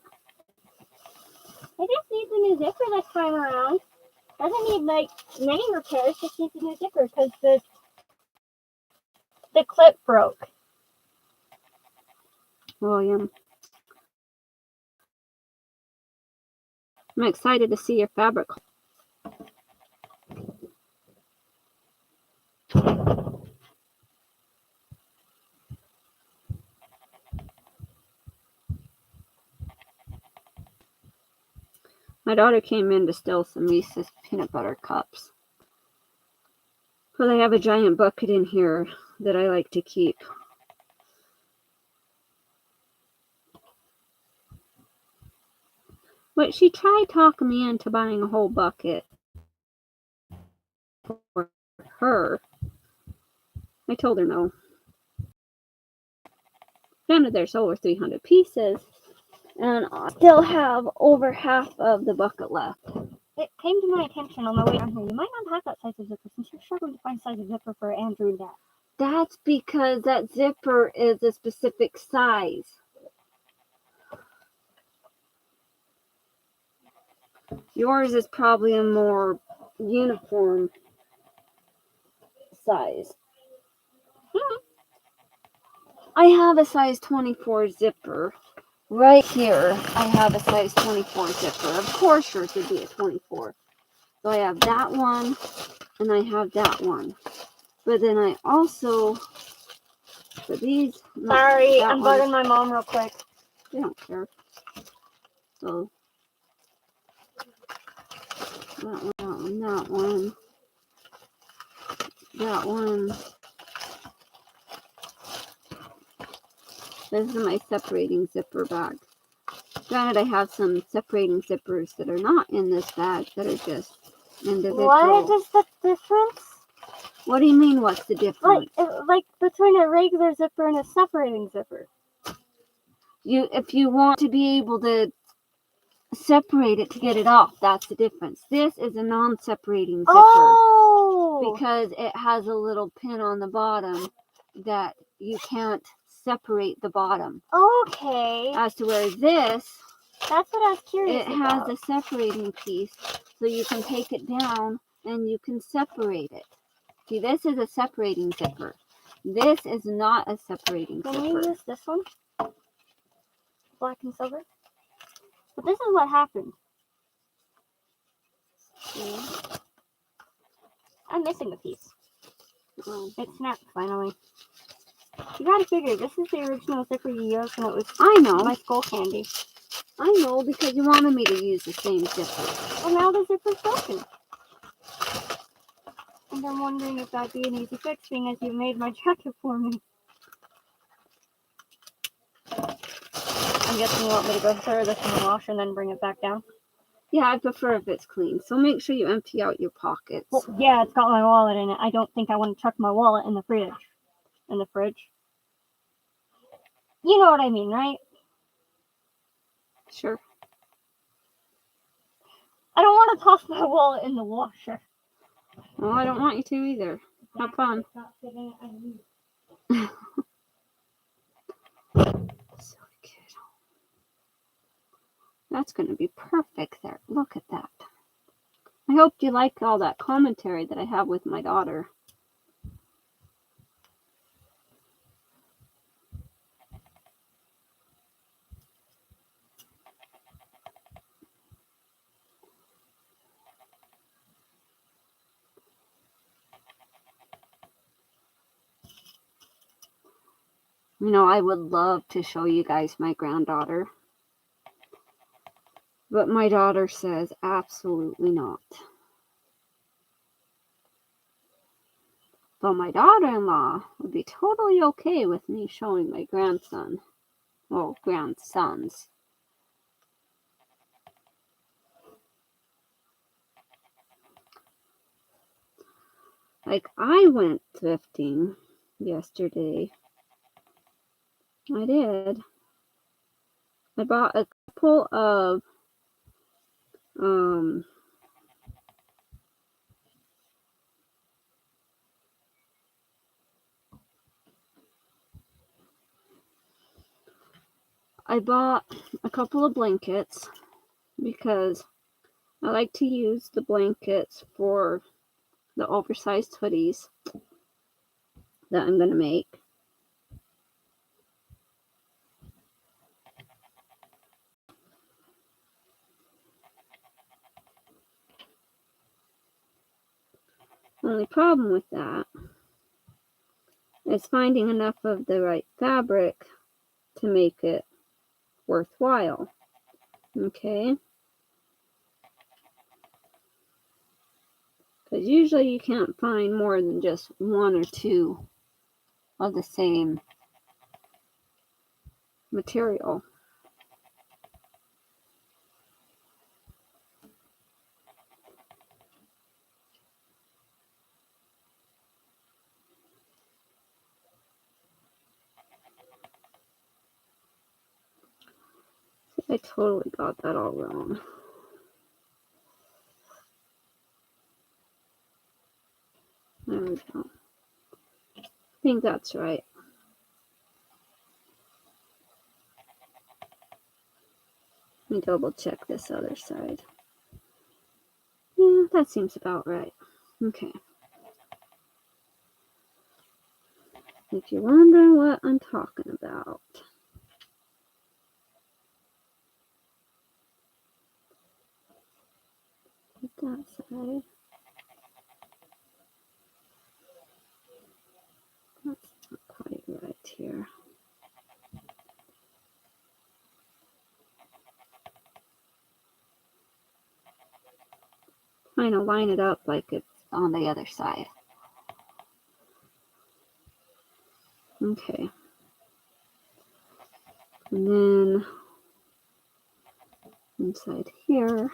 It just needs a new zipper this time around. Doesn't need, like, many repairs, just needs a new zipper, because the clip broke. William. I'm excited to see your fabric. My daughter came in to steal some Reese's peanut butter cups. But I have a giant bucket in here that I like to keep. But she tried talking me into buying a whole bucket for her. I told her no. Granted, there's over 300 pieces, and I still have over half of the bucket left. It came to my attention on my way down here. You might not have that size of zipper since you're struggling to find a size of zipper for Andrew and Dad. That's because that zipper is a specific size. Yours is probably a more uniform size. I have a size 24 zipper. Right here, I have a size 24 zipper. Of course, yours would be a 24. So I have that one, and I have that one. But then I also, for these... Sorry, I'm bugging my mom real quick. They don't care. So, that one, that one. That one. This is my separating zipper bag. Granted, I have some separating zippers that are not in this bag that are just individual. What is the difference? What do you mean, what's the difference? Like between a regular zipper and a separating zipper. If you want to be able to separate it to get it off, that's the difference. This is a non-separating zipper. Oh! Because it has a little pin on the bottom that you can't separate the bottom. Okay. As to where this, that's what I was curious has about. a separating piece, so you can take it down and you can separate it. See, this is a separating zipper. This is not a separating zipper. Can you use this one? Black and silver? But this is what happened. Yeah. I'm missing a piece. Oh. It snapped finally. You gotta figure, this is the original zipper you used when it was I know. my skull candy. I know, because you wanted me to use the same zipper. Well, now the zipper's broken. And I'm wondering if that'd be an easy fix, being as you made my jacket for me. I'm guessing you want me to go throw this in the washer and then bring it back down? Yeah, I prefer if it's clean. So make sure you empty out your pockets. Well, yeah, it's got my wallet in it. I don't think I want to chuck my wallet in the fridge. In the fridge. You know what I mean, right? Sure. I don't want to toss my wallet in the washer. Well, I don't want you to either. Have fun. Silly kid. That's going to be perfect there. Look at that. I hope you like all that commentary that I have with my daughter. You know, I would love to show you guys my granddaughter. But my daughter says absolutely not. But my daughter-in-law would be totally okay with me showing my grandson. Well, grandsons. Like, I went thrifting yesterday. I did. I bought a couple of I bought a couple of blankets because I like to use the blankets for the oversized hoodies that I'm going to make. The only problem with that is finding enough of the right fabric to make it worthwhile. Okay? Because usually you can't find more than just one or two of the same material. I totally got that all wrong. There we go. I think that's right. Let me double check this other side. Yeah, that seems about right. Okay. If you're wondering what I'm talking about. That side. That's not quite right here. Trying to line it up like it's on the other side. Okay. And then inside here.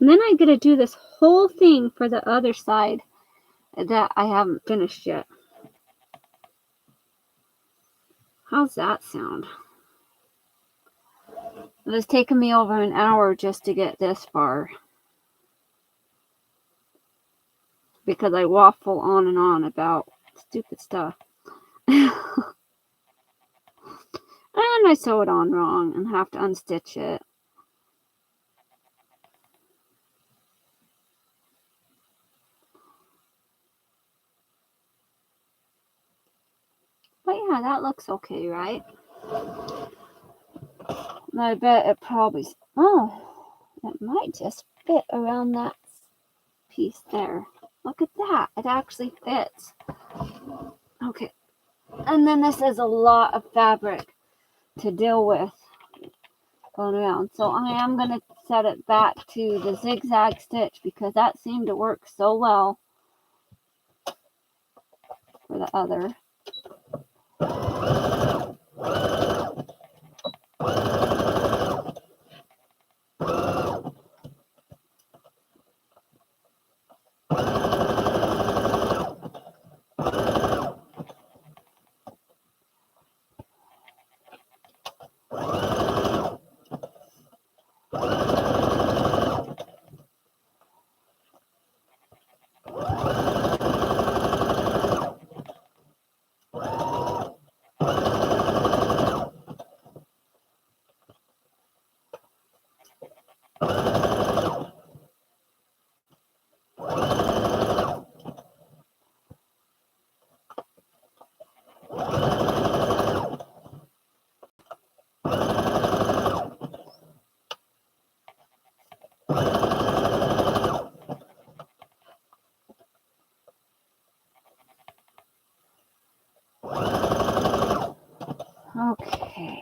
And then I gotta do this whole thing for the other side that I haven't finished yet. How's that sound? It was taking me over an hour just to get this far. Because I waffle on and on about stupid stuff. And I sew it on wrong and have to unstitch it. But yeah, that looks okay, right? And I bet it probably... Oh, it might just fit around that piece there. Look at that. It actually fits. Okay. And then this is a lot of fabric to deal with going around. So I am going to set it back to the zigzag stitch because that seemed to work so well for the other. Okay.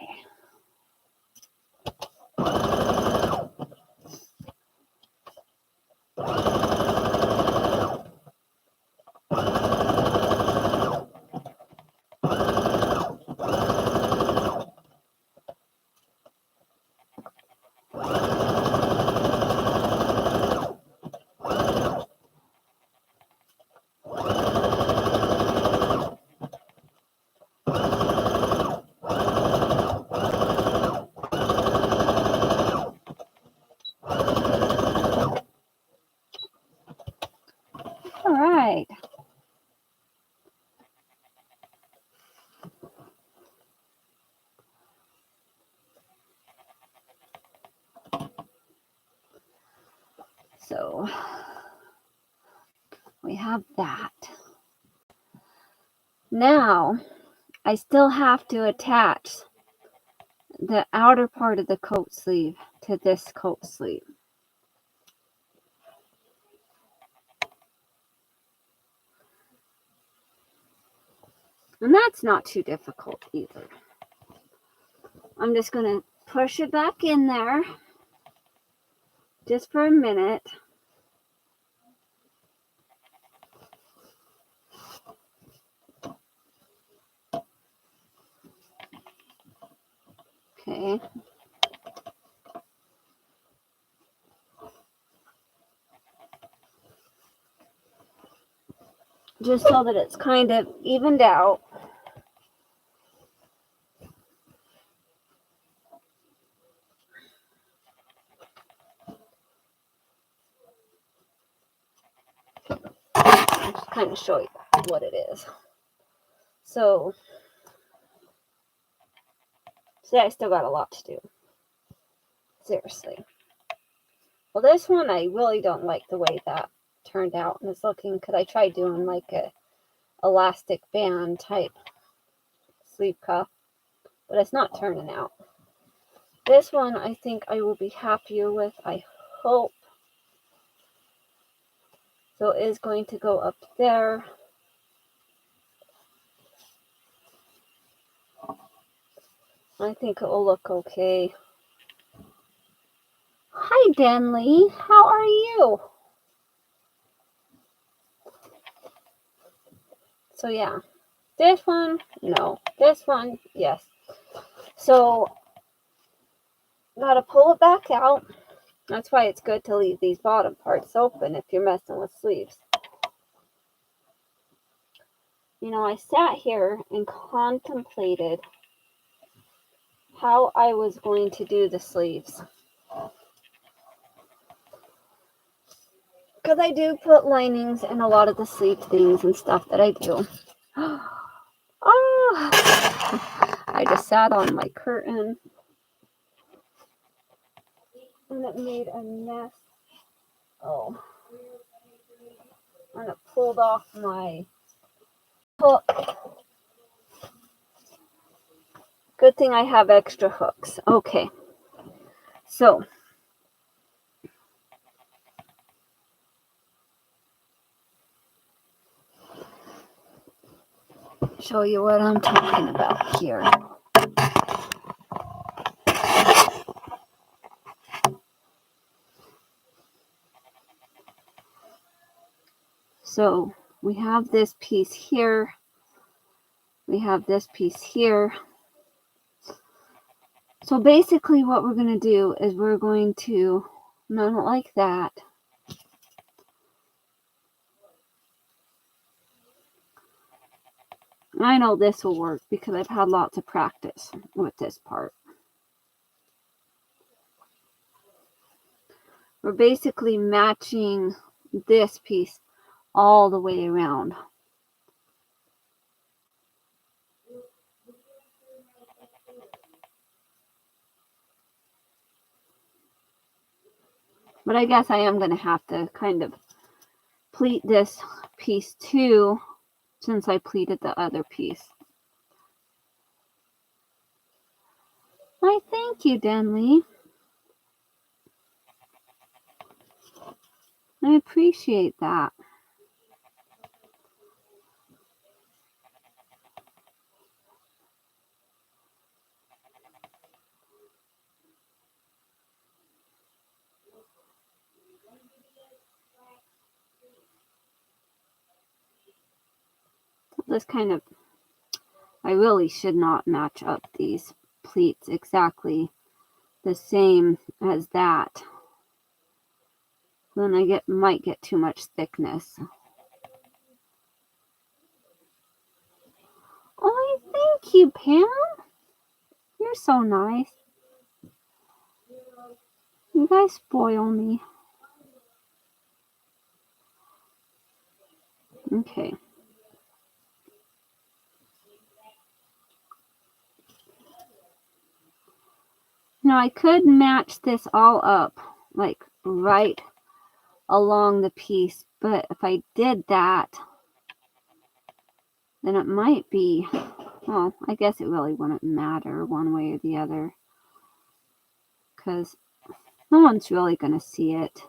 All right. So we have that. Now I still have to attach the outer part of the coat sleeve to this coat sleeve. And that's not too difficult either. I'm just going to push it back in there just for a minute. Okay. Just so that it's kind of evened out. I'll just kind of show you what it is. So, see, I still got a lot to do. Seriously. Well, this one, I really don't like the way that turned out. And it's looking, because I tried doing like a elastic band type sleeve cuff, but it's not turning out. This one, I think I will be happier with, I hope. So it is going to go up there. I think it will look okay. Hi, Denley. How are you? So yeah, this one, no. This one, yes. So, gotta pull it back out. That's why it's good to leave these bottom parts open if you're messing with sleeves. You know, I sat here and contemplated how I was going to do the sleeves. Because I do put linings in a lot of the sleeve things and stuff that I do. Oh, I just sat on my curtain and it made a mess. Oh, and it pulled off my hook. Good thing I have extra hooks. Okay, so show you what I'm talking about here. So we have this piece here. We have this piece here. So basically what we're going to do is we're going to mount it like that. I know this will work because I've had lots of practice with this part. We're basically matching this piece all the way around. But I guess I am going to have to kind of pleat this piece too, since I pleated the other piece. Why, thank you, Denley. I appreciate that. This kind of, I really should not match up these pleats exactly the same as that. Then I might get too much thickness. Oh, thank you, Pam. You're so nice. You guys spoil me. Okay. Now I could match this all up, like right along the piece, but if I did that, then it might be, well, I guess it really wouldn't matter one way or the other, because no one's really going to see it.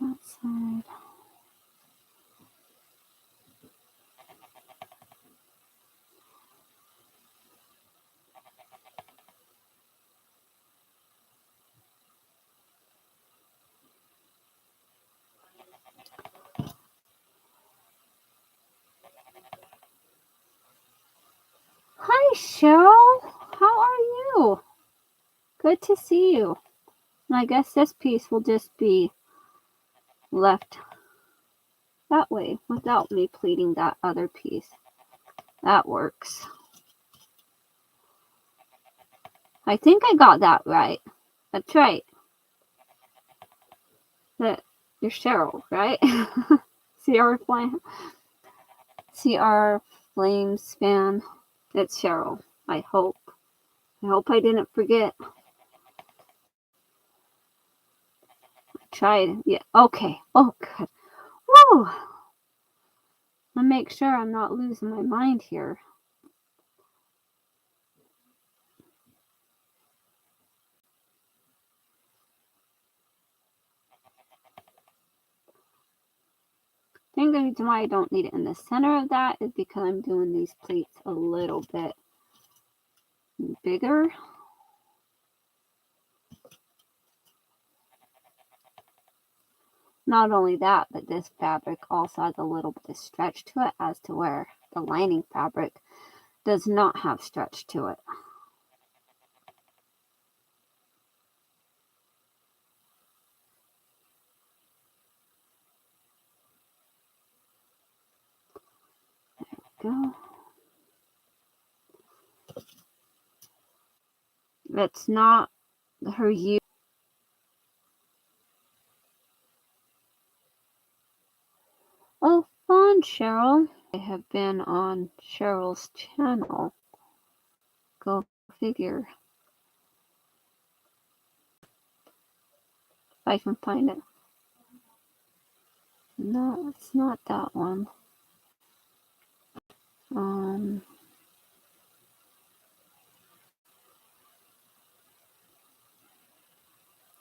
that side. Hi, Cheryl. How are you? Good to see you. And I guess this piece will just be left that way without me pleating that other piece. That works. I think I got that right. That's right. That you're Cheryl, right? CR Flames fan. It's Cheryl. I hope. I hope I didn't forget. I tried. Yeah. Okay. Oh, good. Woo! I'll make sure I'm not losing my mind here. I think the reason why I don't need it in the center of that is because I'm doing these pleats a little bit bigger. Not only that, but this fabric also has a little bit of stretch to it, as to where the lining fabric does not have stretch to it. Go. It's not her use. Oh, fun, Cheryl. I have been on Cheryl's channel. Go figure. If I can find it. No, it's not that one.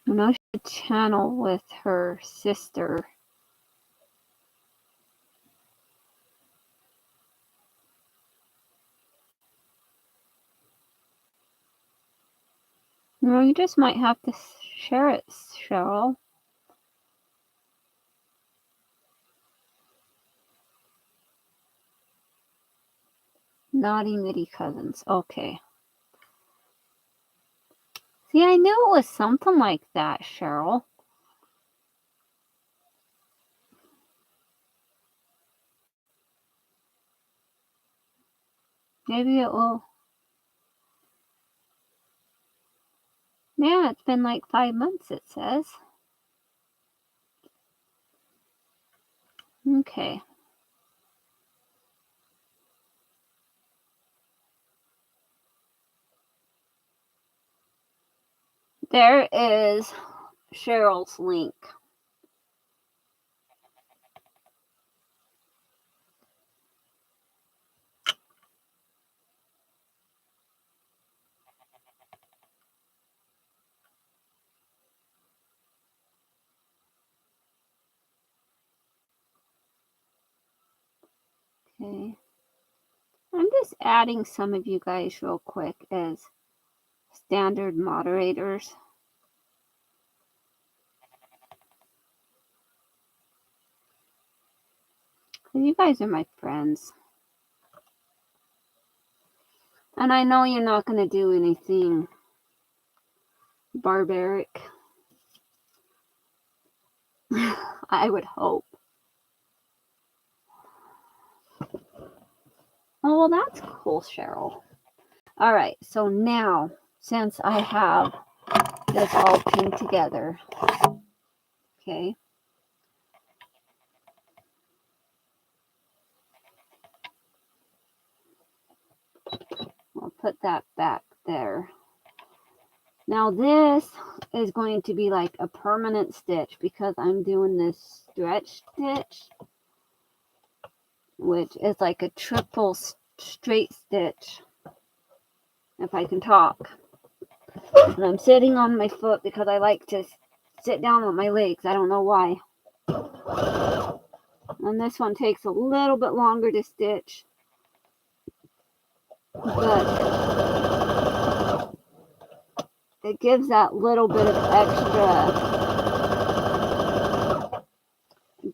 I know she had a channel with her sister. No, you just might have to share it, Cheryl. Naughty Mitty Cousins. Okay. See, I knew it was something like that, Cheryl. Maybe it will. Yeah, it's been like 5 months, it says. Okay. There is Cheryl's link. Okay. I'm just adding some of you guys real quick as standard moderators. You guys are my friends. And I know you're not going to do anything barbaric. I would hope. Oh, well, that's cool, Cheryl. All right, so now, since I have this all pinned together, okay, I'll put that back there. Now this is going to be like a permanent stitch because I'm doing this stretch stitch, which is like a triple straight stitch, if I can talk. And I'm sitting on my foot because I like to sit down on my legs. I don't know why. And this one takes a little bit longer to stitch. But it gives that little bit of extra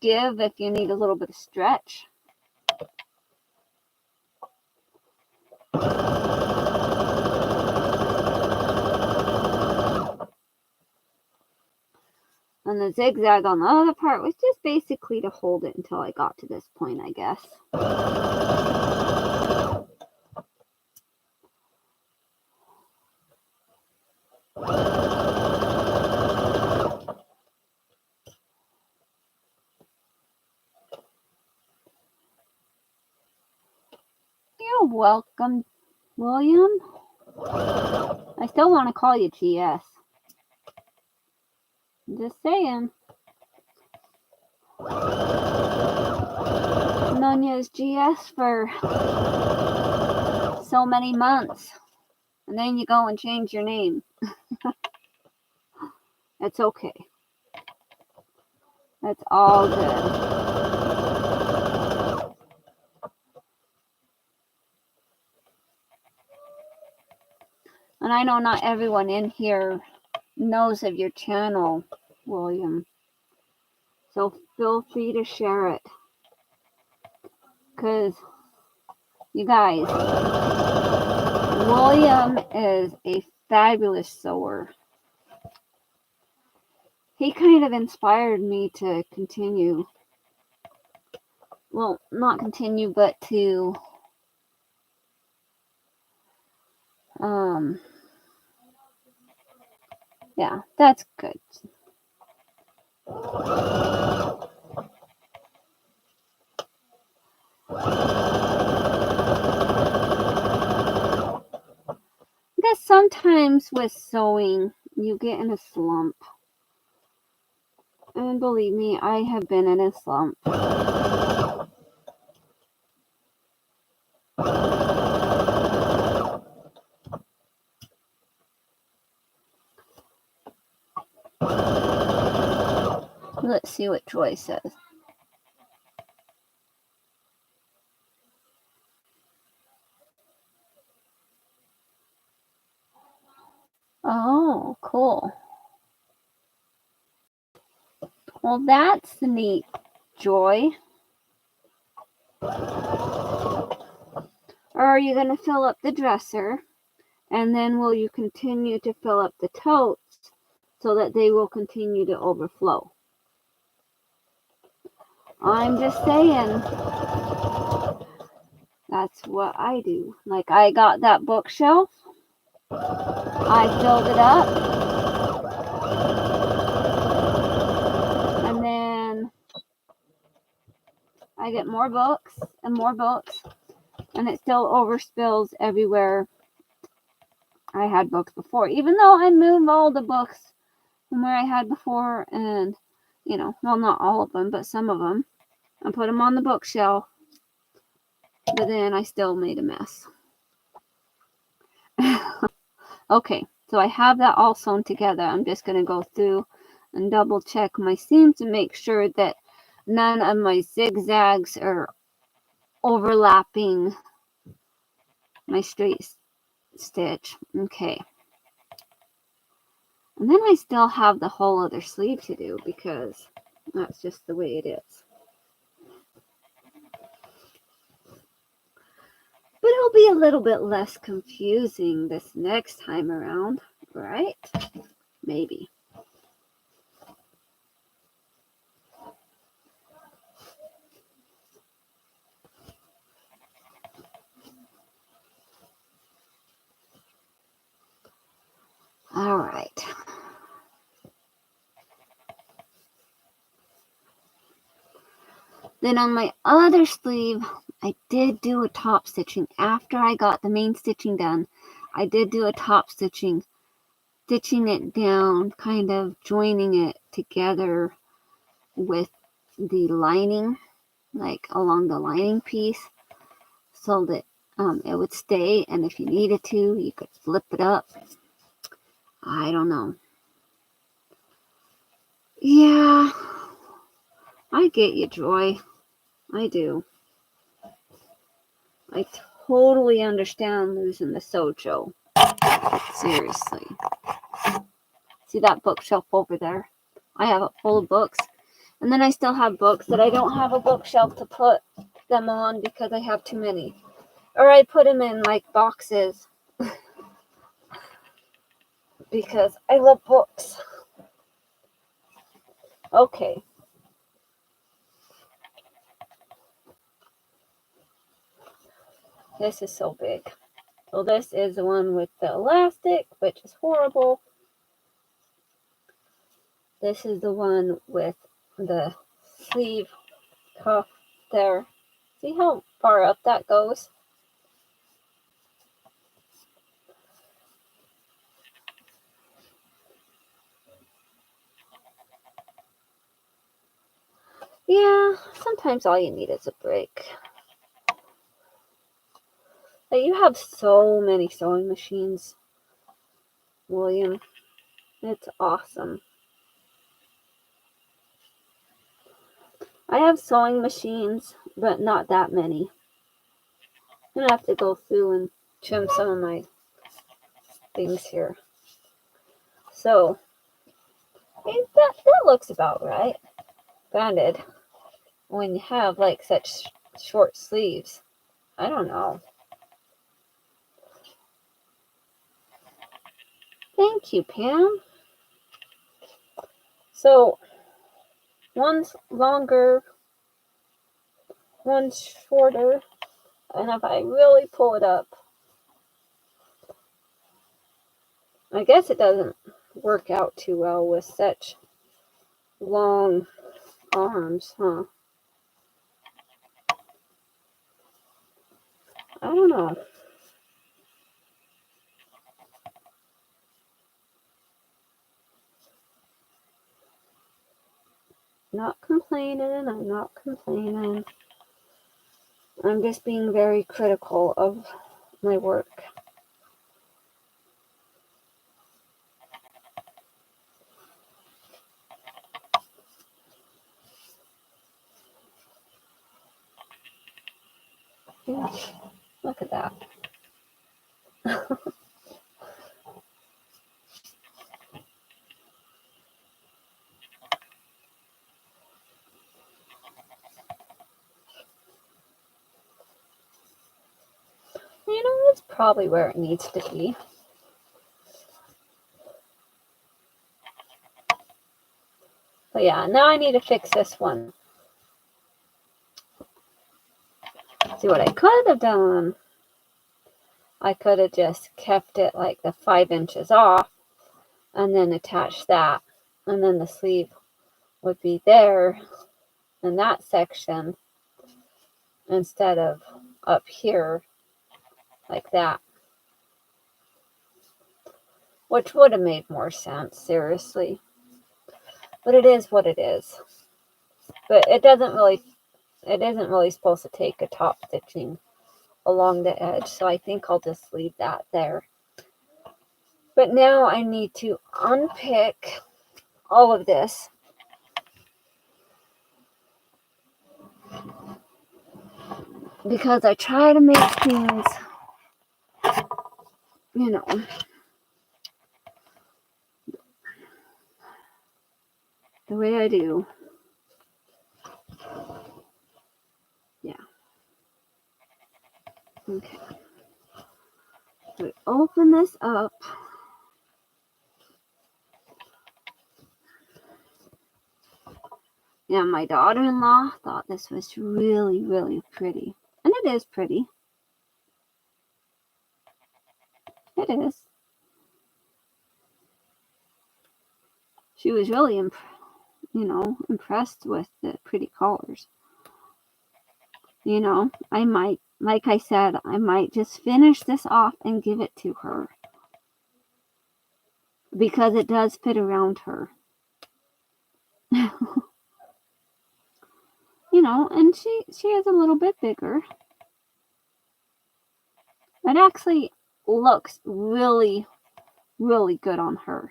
give if you need a little bit of stretch. And the zigzag on the other part was just basically to hold it until I got to this point, I guess. You're welcome, William. I still want to call you GS. I'm just saying. Known you as GS for so many months. And then you go and change your name. It's okay. That's all good. And I know not everyone in here knows of your channel, William. So feel free to share it. Because, you guys, William is a fabulous sewer. He kind of inspired me to continue. Well, not continue, but to yeah, that's good. Because sometimes with sewing, you get in a slump. And believe me, I have been in a slump. Let's see what Joy says. Oh, cool. Well, that's neat, Joy. Or are you going to fill up the dresser? And then will you continue to fill up the totes so that they will continue to overflow? I'm just saying. That's what I do. Like, I got that bookshelf. I filled it up. And then I get more books and more books. And it still overspills everywhere I had books before. Even though I moved all the books from where I had before. And, you know, well, not all of them, but some of them. I put them on the bookshelf. But then I still made a mess. Okay, so I have that all sewn together. I'm just going to go through and double check my seams to make sure that none of my zigzags are overlapping my straight stitch. Okay. And then I still have the whole other sleeve to do because that's just the way it is. But it'll be a little bit less confusing this next time around, right? Maybe. All right. Then on my other sleeve, I did do a top stitching. After I got the main stitching done, I did do a top stitching, stitching it down, kind of joining it together with the lining, like along the lining piece, so that it would stay. And if you needed to, you could flip it up. I don't know. Yeah, I get you, Joy. I do. I totally understand losing the Sojo. Seriously. See that bookshelf over there? I have it full of books. And then I still have books that I don't have a bookshelf to put them on because I have too many. Or I put them in like boxes because I love books. Okay. This is so big. So this is the one with the elastic, which is horrible. This is the one with the sleeve cuff there. See how far up that goes? Yeah, sometimes all you need is a break. But you have so many sewing machines, William. It's awesome. I have sewing machines, but not that many. I'm going to have to go through and trim some of my things here. So, that looks about right. Granted, when you have like such short sleeves, I don't know. Thank you, Pam. So, one's longer, one's shorter, and if I really pull it up, I guess it doesn't work out too well with such long arms, huh? I don't know. Not complaining, I'm not complaining. I'm just being very critical of my work. Yeah, look at that. You know, it's probably where it needs to be. But yeah, now I need to fix this one. See what I could have done. I could have just kept it like the 5 inches off and then attached that. And then the sleeve would be there in that section instead of up here like that. Which would have made more sense, seriously. But it is what it is. But it isn't really supposed to take a top stitching along the edge. So I think I'll just leave that there. But now I need to unpick all of this. Because I try to make things, you know, the way I do. Yeah. Okay. So we open this up. Yeah, my daughter-in-law thought this was really, really pretty. And it is pretty. It is. She was really, impressed with the pretty colors. You know, I might, like I said, I might just finish this off and give it to her. Because it does fit around her. And she is a little bit bigger. It actually looks really, really good on her.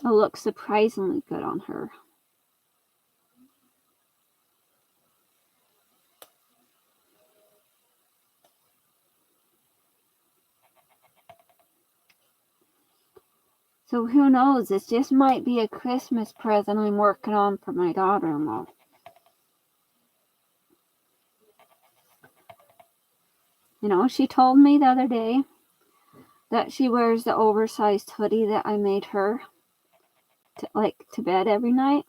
It looks surprisingly good on her. So who knows? This just might be a Christmas present I'm working on for my daughter-in-law. You know, she told me the other day that she wears the oversized hoodie that I made her to bed every night.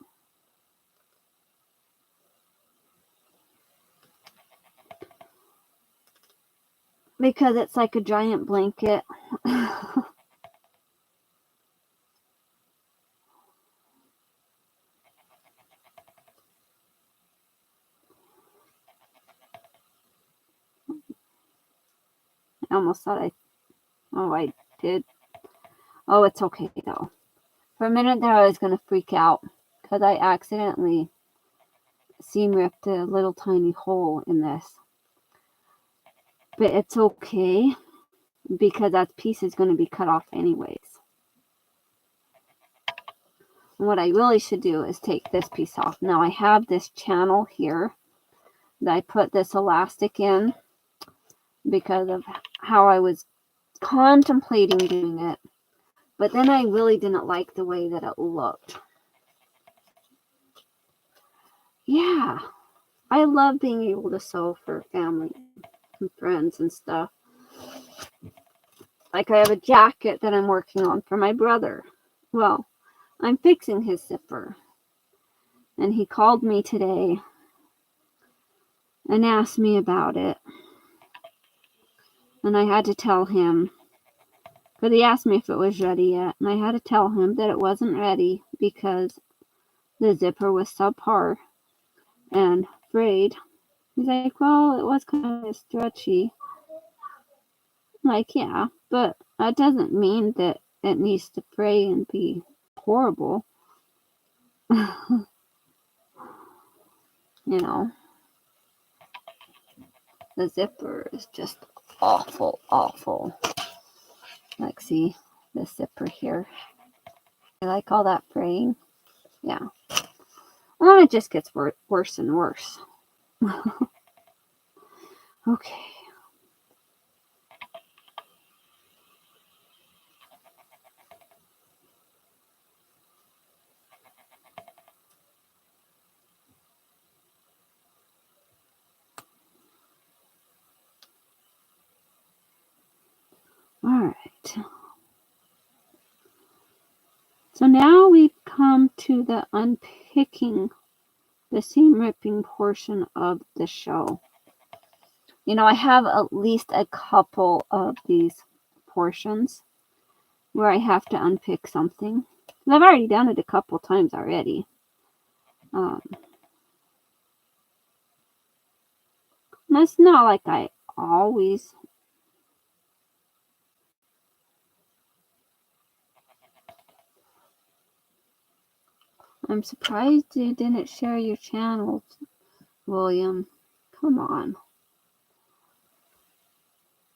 Because it's like a giant blanket. I almost thought I did. Oh, it's okay though. For a minute there I was going to freak out because I accidentally seam ripped a little tiny hole in this. But it's okay because that piece is going to be cut off anyways. And what I really should do is take this piece off. Now I have this channel here that I put this elastic in because of how I was contemplating doing it. But then I really didn't like the way that it looked. Yeah, I love being able to sew for family and friends and stuff. Like I have a jacket that I'm working on for my brother. Well, I'm fixing his zipper. And he called me today and asked me about it. And I had to tell him, because he asked me if it was ready yet. And I had to tell him that it wasn't ready because the zipper was subpar and frayed. He's like, well, it was kind of stretchy. I'm like, yeah, but that doesn't mean that it needs to fray and be horrible. You know, the zipper is just awful, awful. Like, see this zipper here? I like all that fraying. Yeah. Well, it just gets worse and worse. Okay. All right. So now we've come to the unpicking the seam ripping portion of the show. You know, I have at least a couple of these portions where I have to unpick something. I've already done it a couple times already. It's not like I always. I'm surprised you didn't share your channel, William. Come on.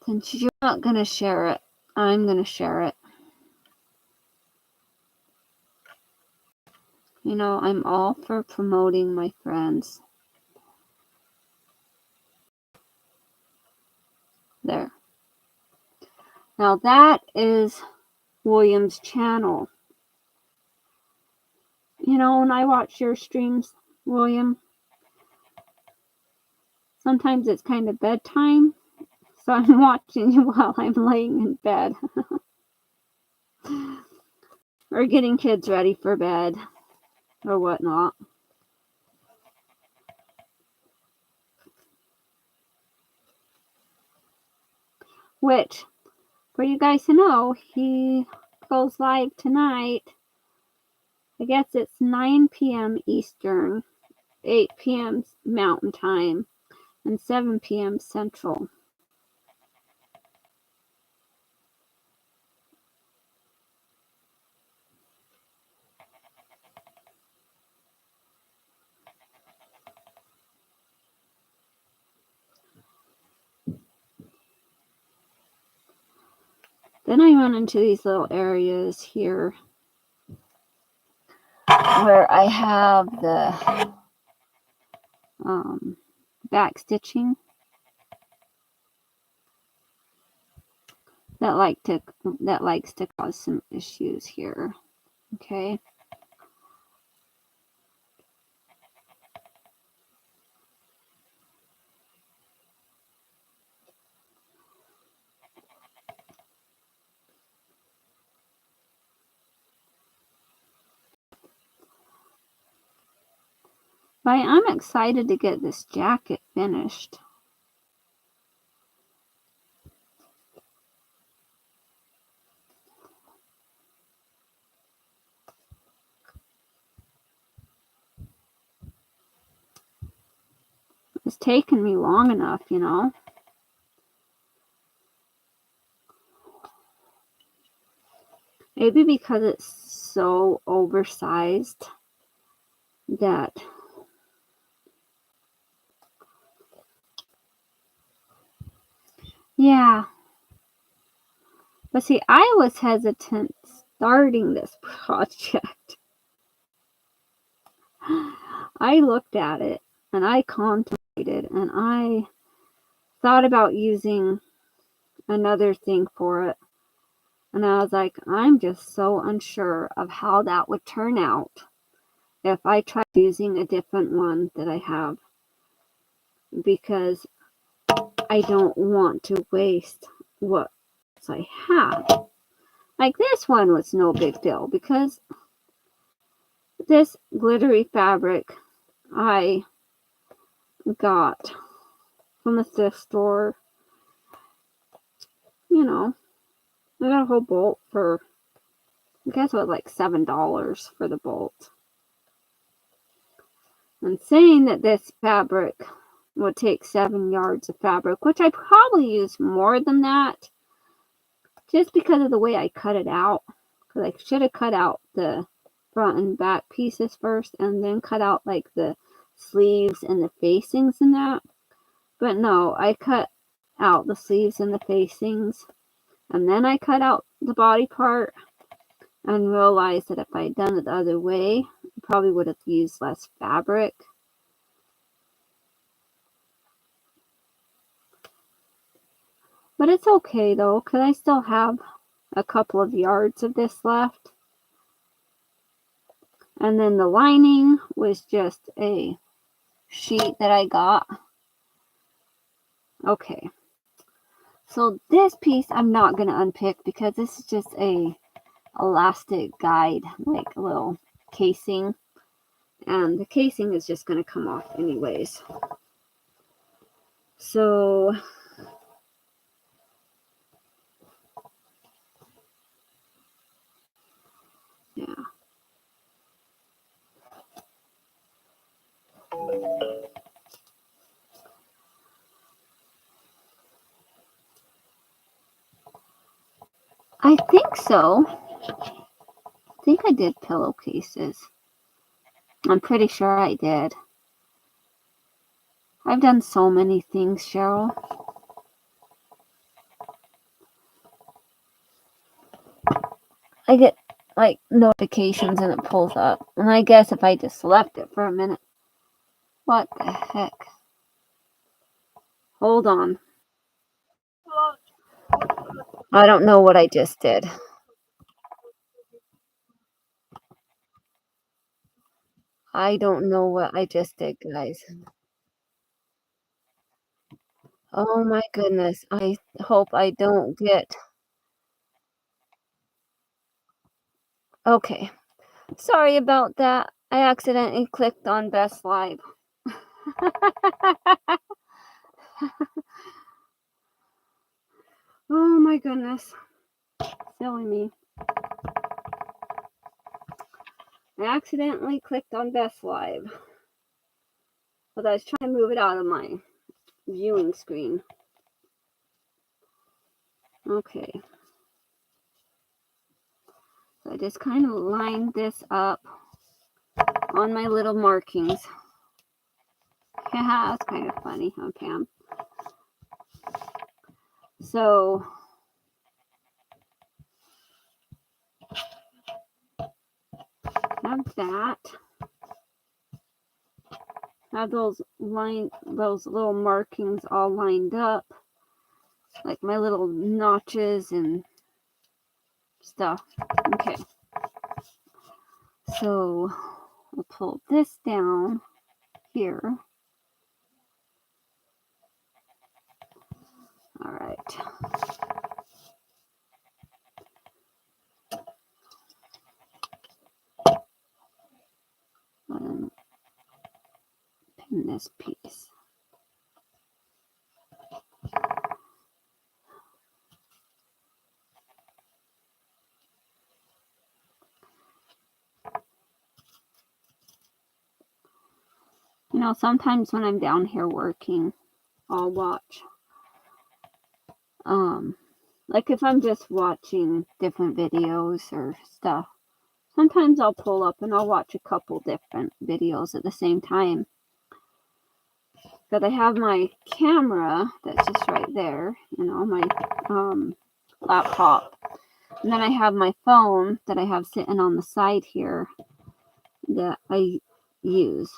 Since you're not going to share it, I'm going to share it. You know, I'm all for promoting my friends. There. Now that is William's channel. You know, when I watch your streams, William, sometimes it's kind of bedtime, so I'm watching you while I'm laying in bed. Or getting kids ready for bed, or whatnot. Which, for you guys to know, he goes live tonight. I guess it's 9 p.m. Eastern, 8 p.m. Mountain Time, and 7 p.m. Central. Then I run into these little areas here where I have the back stitching that likes to cause some issues here. Okay. But I'm excited to get this jacket finished. It's taken me long enough, you know. Maybe because it's so oversized that yeah. But see, I was hesitant starting this project. I looked at it and I contemplated and I thought about using another thing for it. And I was like, I'm just so unsure of how that would turn out if I tried using a different one that I have, because I don't want to waste what I have. Like this one was no big deal because this glittery fabric I got from the thrift store. You know, I got a whole bolt for, I guess it was like $7 for the bolt. And saying that this fabric would take 7 yards of fabric, which I probably used more than that, just because of the way I cut it out. Because I should have cut out the front and back pieces first and then cut out like the sleeves and the facings and that. But no, I cut out the sleeves and the facings and then I cut out the body part and realized that if I had done it the other way, I probably would have used less fabric. But it's okay though, because I still have a couple of yards of this left. And then the lining was just a sheet that I got. Okay. So this piece I'm not going to unpick because this is just a elastic guide, like a little casing. And the casing is just going to come off anyways. So yeah. I think so. I think I did pillowcases. I'm pretty sure I did. I've done so many things, Cheryl. I get like notifications and it pulls up. And I guess if I just left it for a minute. What the heck? Hold on. I don't know what I just did. I don't know what I just did, guys. Oh my goodness. I hope I don't get... Okay. Sorry about that. I accidentally clicked on Best Live. Oh my goodness. Silly me. I accidentally clicked on Best Live. But I was trying to move it out of my viewing screen. Okay. So I just kind of lined this up on my little markings. Yeah, that's kind of funny, huh, Pam? So have that. have those little markings all lined up, like my little notches and stuff. Okay, so we'll pull this down here. All right. And pin this piece. You know, sometimes when I'm down here working, I'll watch. Like if I'm just watching different videos or stuff, sometimes I'll pull up and I'll watch a couple different videos at the same time. But I have my camera that's just right there, you know, my laptop. And then I have my phone that I have sitting on the side here that I use.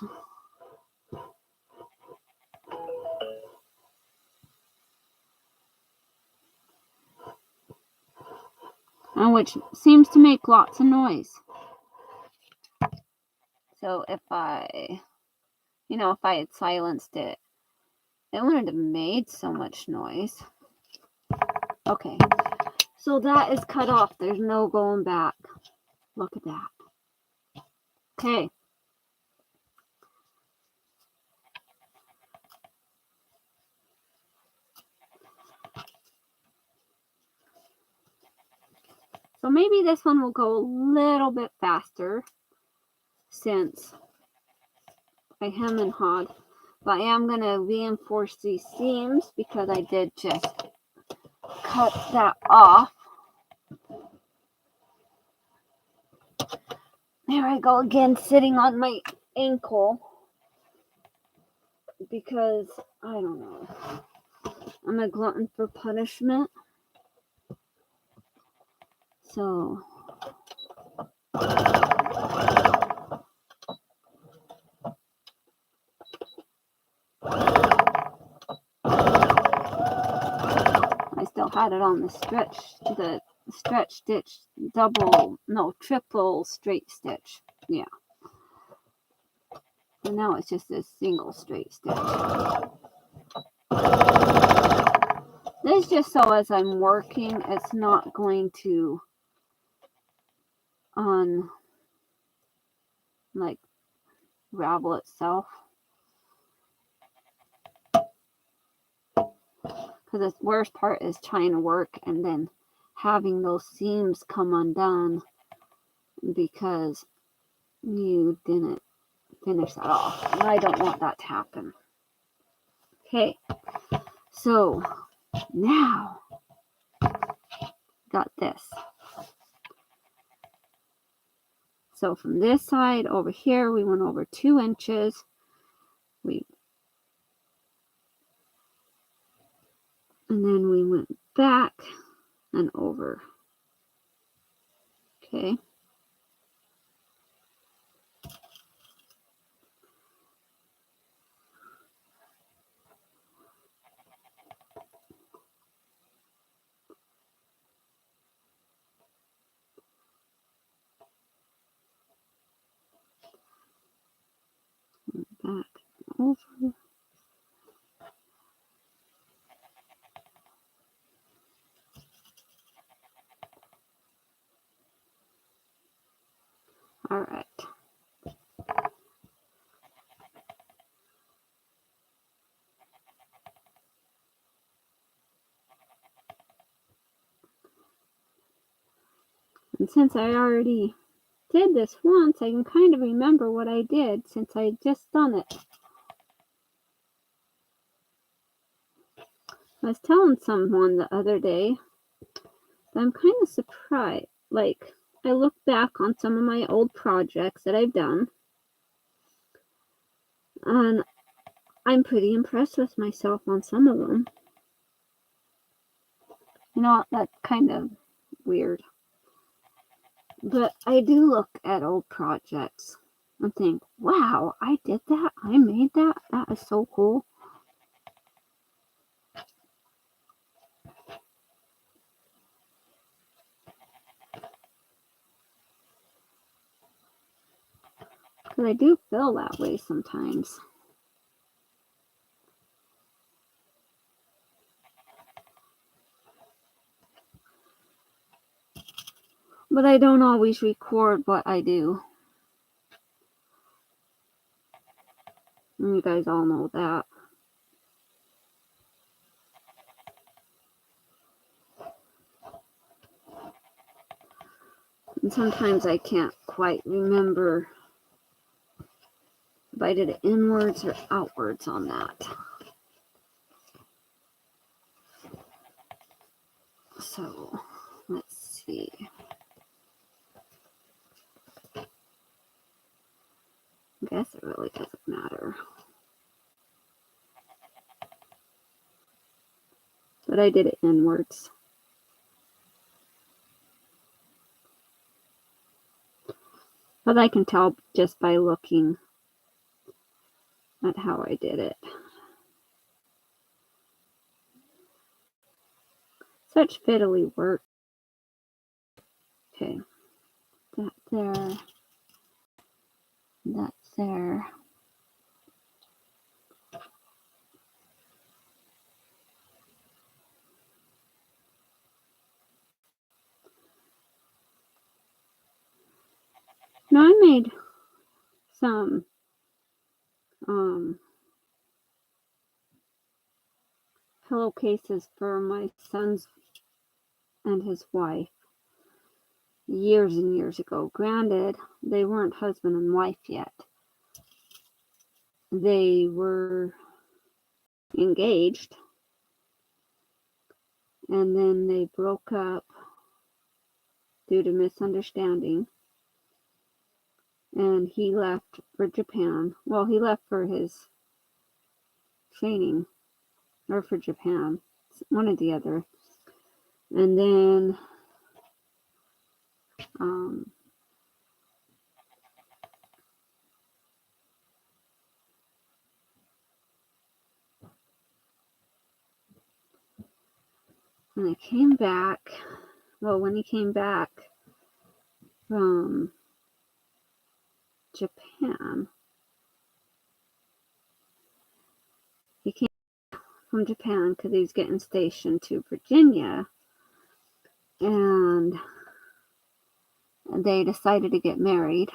And which seems to make lots of noise. So if I had silenced it, it wouldn't have made so much noise. Okay, so that is cut off. There's no going back. Look at that. Okay. So maybe this one will go a little bit faster since I hem and hawed. But I am going to reinforce these seams because I did just cut that off. There I go again, sitting on my ankle because, I don't know, I'm a glutton for punishment. So, I still had it on the stretch stitch, triple straight stitch. Yeah. And now it's just a single straight stitch. This is just so as I'm working, it's not going to ravel itself. Because the worst part is trying to work and then having those seams come undone because you didn't finish that off. And I don't want that to happen. Okay, so now got this. So from this side over here, we went over 2 inches. And then we went back and over. Okay. Back over. All right. And since I already did this once, I can kind of remember what I did since I had just done it. I was telling someone the other day that I'm kind of surprised. Like, I look back on some of my old projects that I've done, and I'm pretty impressed with myself on some of them. You know, that's kind of weird. But I do look at old projects and think, wow, I did that. I made that. That is so cool. Because I do feel that way sometimes. But I don't always record what I do. And you guys all know that. And sometimes I can't quite remember if I did it inwards or outwards on that. So, let's see. I guess it really doesn't matter. But I did it inwards. But I can tell just by looking at how I did it. Such fiddly work. Okay. That there. That's there. Now I made some pillowcases for my sons and his wife years and years ago. Granted, they weren't husband and wife yet. They were engaged, and then they broke up due to misunderstanding, and he left for Japan. Well, he left for his training, or for Japan, one or the other. And then when they came back, well, when he came back from Japan, he came from Japan because he was getting stationed to Virginia, and they decided to get married.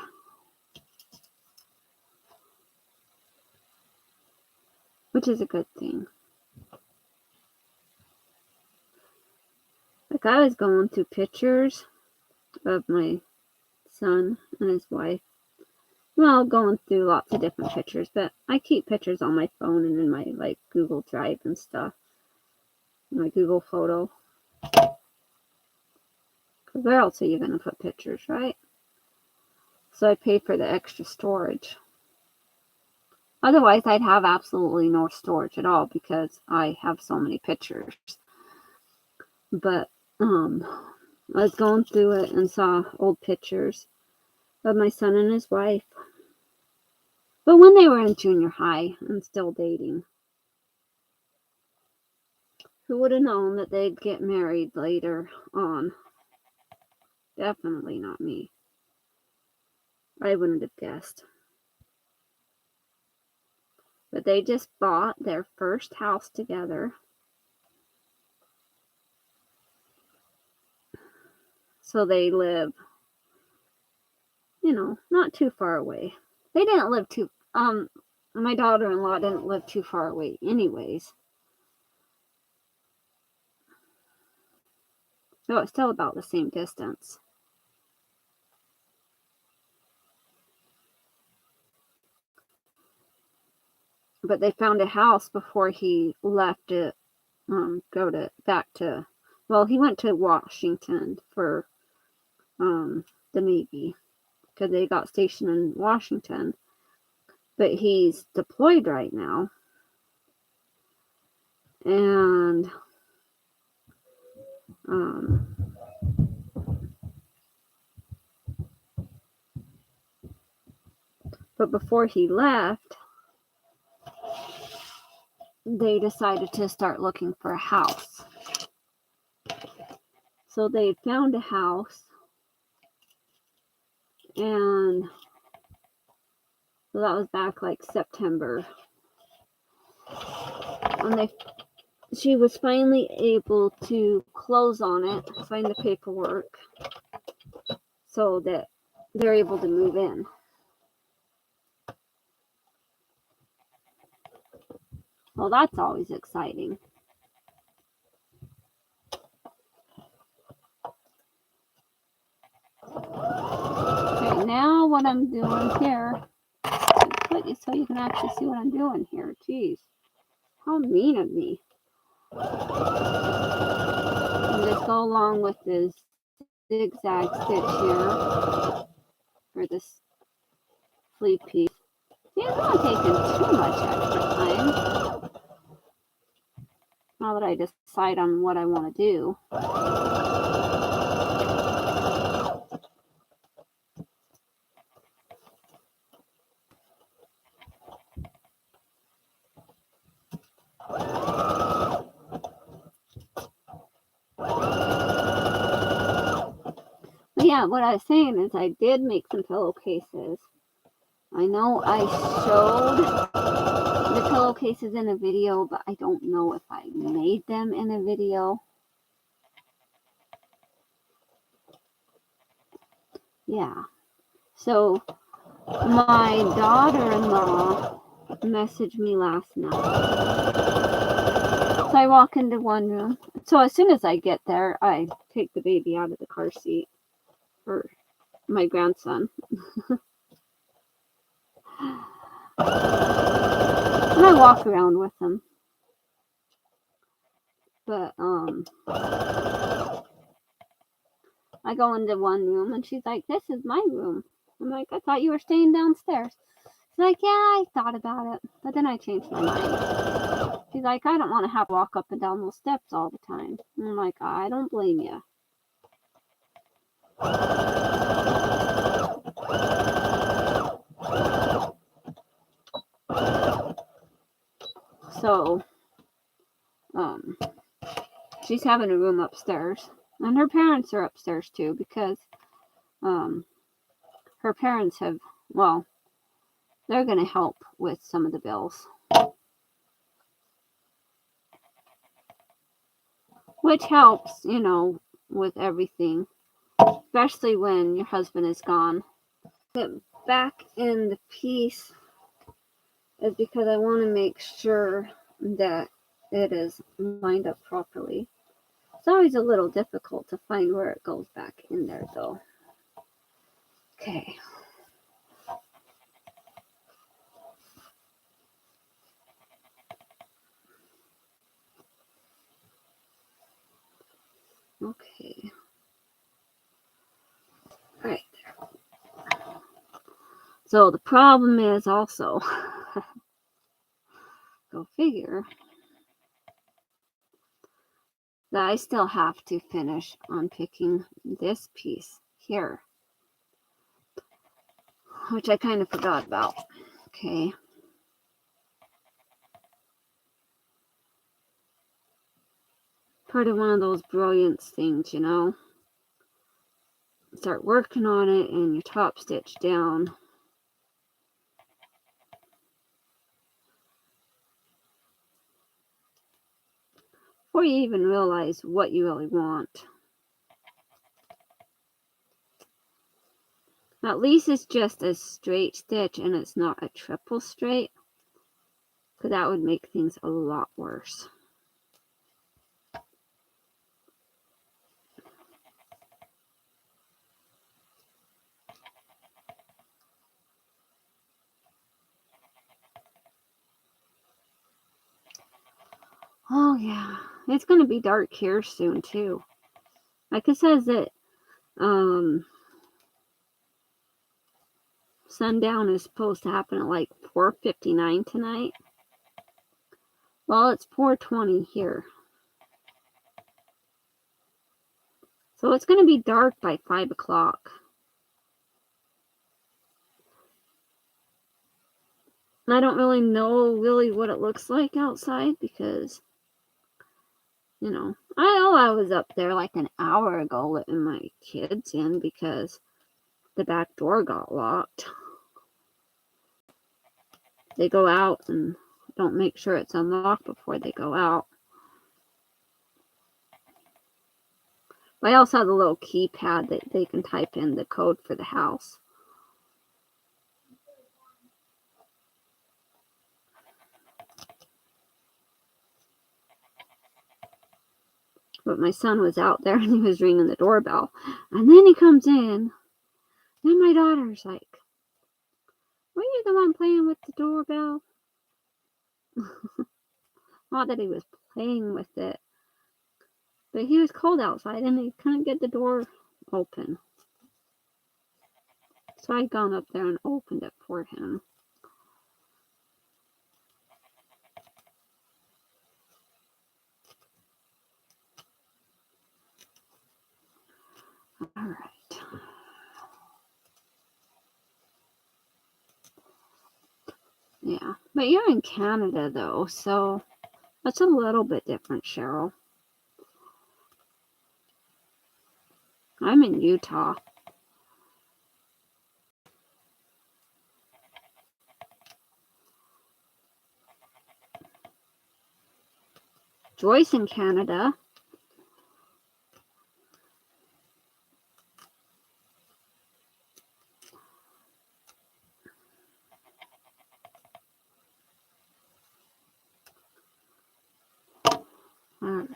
Which is a good thing. Like, I was going through pictures of my son and his wife. Well, going through lots of different pictures, but I keep pictures on my phone and in my, like, Google Drive and stuff. My Google Photo. Because where else are you going to put pictures, right? So I paid for the extra storage. Otherwise, I'd have absolutely no storage at all because I have so many pictures. But I was going through it and saw old pictures of my son and his wife. But when they were in junior high and still dating. Who would have known that they'd get married later on? Definitely not me. I wouldn't have guessed. But they just bought their first house together. So they live, not too far away. They didn't live too, my daughter-in-law didn't live too far away anyways. So it's still about the same distance. But they found a house before he left to he went to Washington for the Navy because they got stationed in Washington, but he's deployed right now, and But before he left, they decided to start looking for a house. So they found a house, and so that was back like September. And she was finally able to close on it, sign the paperwork, so that they're able to move in. Well, that's always exciting. Okay, now what I'm doing here, put you so you can actually see what I'm doing here. Jeez, how mean of me. And just go along with this zigzag stitch here for this sleeve piece. See, it's not taking too much extra time. Now that I decide on what I want to do. But yeah, what I was saying is I did make some pillowcases. I know I showed the pillowcases in a video, but I don't know if I made them in a video. Yeah. So my daughter-in-law messaged me last night. So I walk into one room. So as soon as I get there, I take the baby out of the car seat for my grandson. And I walk around with him. But I go into one room and she's like, "This is my room." I'm like, "I thought you were staying downstairs." She's like, "Yeah, I thought about it, but then I changed my mind." She's like, "I don't want to have to walk up and down those steps all the time." And I'm like, "I don't blame you." So, she's having a room upstairs, and her parents are upstairs too, because her parents have, well, they're going to help with some of the bills, which helps, you know, with everything, especially when your husband is gone. But back in the piece is because I want to make sure that it is lined up properly. It's always a little difficult to find where it goes back in there, though. Okay. Okay. Right there. So the problem is also, go figure, that I still have to finish unpicking this piece here, which I kind of forgot about. Okay. Part of one of those brilliance things, you know. Start working on it and you top stitch down. Before you even realize what you really want. At least it's just a straight stitch and it's not a triple straight, because that would make things a lot worse. Oh yeah, it's going to be dark here soon too. Like it says that sundown is supposed to happen at like 4:59 tonight. Well, it's 4:20 here. So it's going to be dark by 5 o'clock. I don't really know what it looks like outside because, I was up there like an hour ago letting my kids in because the back door got locked. They go out and don't make sure it's unlocked before they go out. I also have a little keypad that they can type in the code for the house. But my son was out there and he was ringing the doorbell. And then he comes in. Then my daughter's like, were you the one playing with the doorbell? Not that he was playing with it. But he was cold outside and he couldn't get the door open. So I'd gone up there and opened it for him. All right. Yeah, but you're in Canada though, so that's a little bit different, Cheryl. I'm in Utah. Joyce in Canada. All right.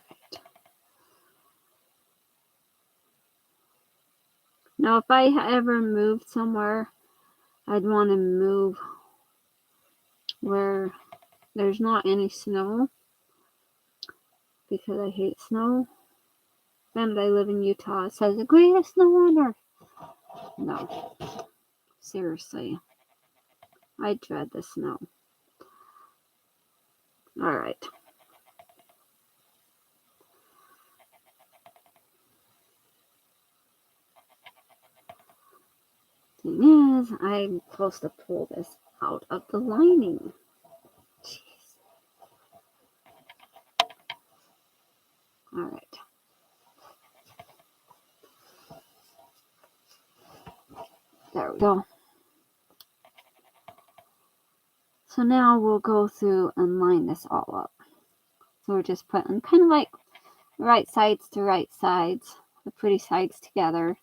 Now, if I ever moved somewhere, I'd want to move where there's not any snow because I hate snow. And I live in Utah. It says the greatest snow on earth. No. Seriously. I dread the snow. All right. Thing is, I'm supposed to pull this out of the lining. Jeez. All right. There we go. So now we'll go through and line this all up. So we're just putting kind of like right sides to right sides, the pretty sides together,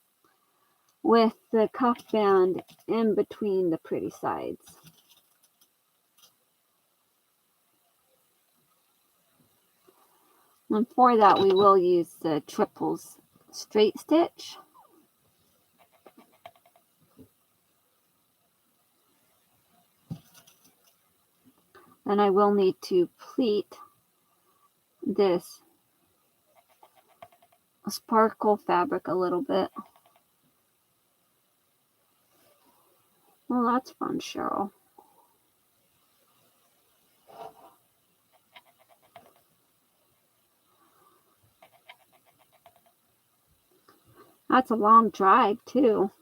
with the cuff band in between the pretty sides. And for that, we will use the triples straight stitch. And I will need to pleat this sparkle fabric a little bit. Well, that's fun, Cheryl. That's a long drive, too.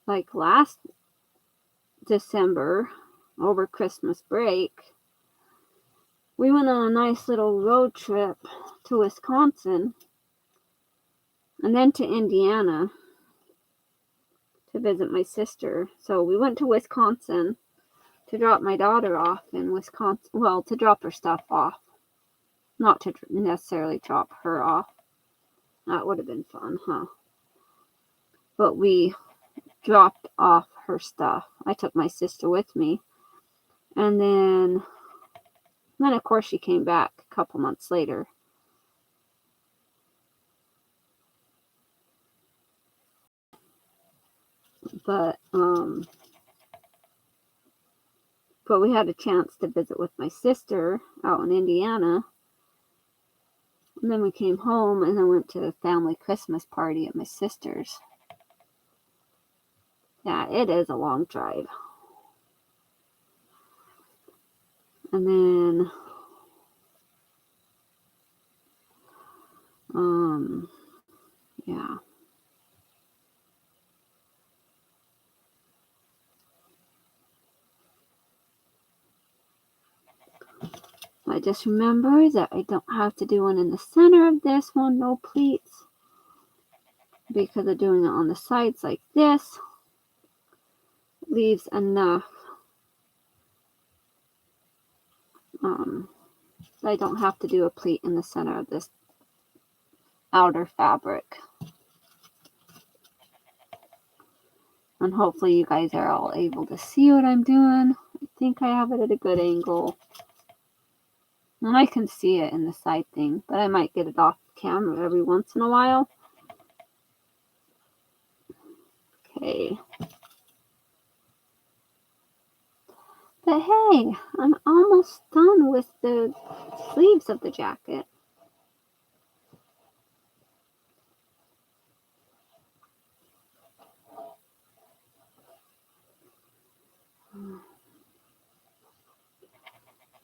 Like last December, over Christmas break, we went on a nice little road trip to Wisconsin and then to Indiana to visit my sister. So we went to Wisconsin to drop my daughter off in Wisconsin. Well, to drop her stuff off. Not to necessarily drop her off. That would have been fun, huh? But we dropped off her stuff. I took my sister with me. And then of course, she came back a couple months later. But we had a chance to visit with my sister out in Indiana. And then we came home and then went to a family Christmas party at my sister's. Yeah, it is a long drive. And then, yeah. I just remember that I don't have to do one in the center of this one, no pleats, because of doing it on the sides like this leaves enough. So I don't have to do a pleat in the center of this outer fabric. And hopefully you guys are all able to see what I'm doing. I think I have it at a good angle. And I can see it in the side thing, but I might get it off camera every once in a while. Okay. But hey, I'm almost done with the sleeves of the jacket.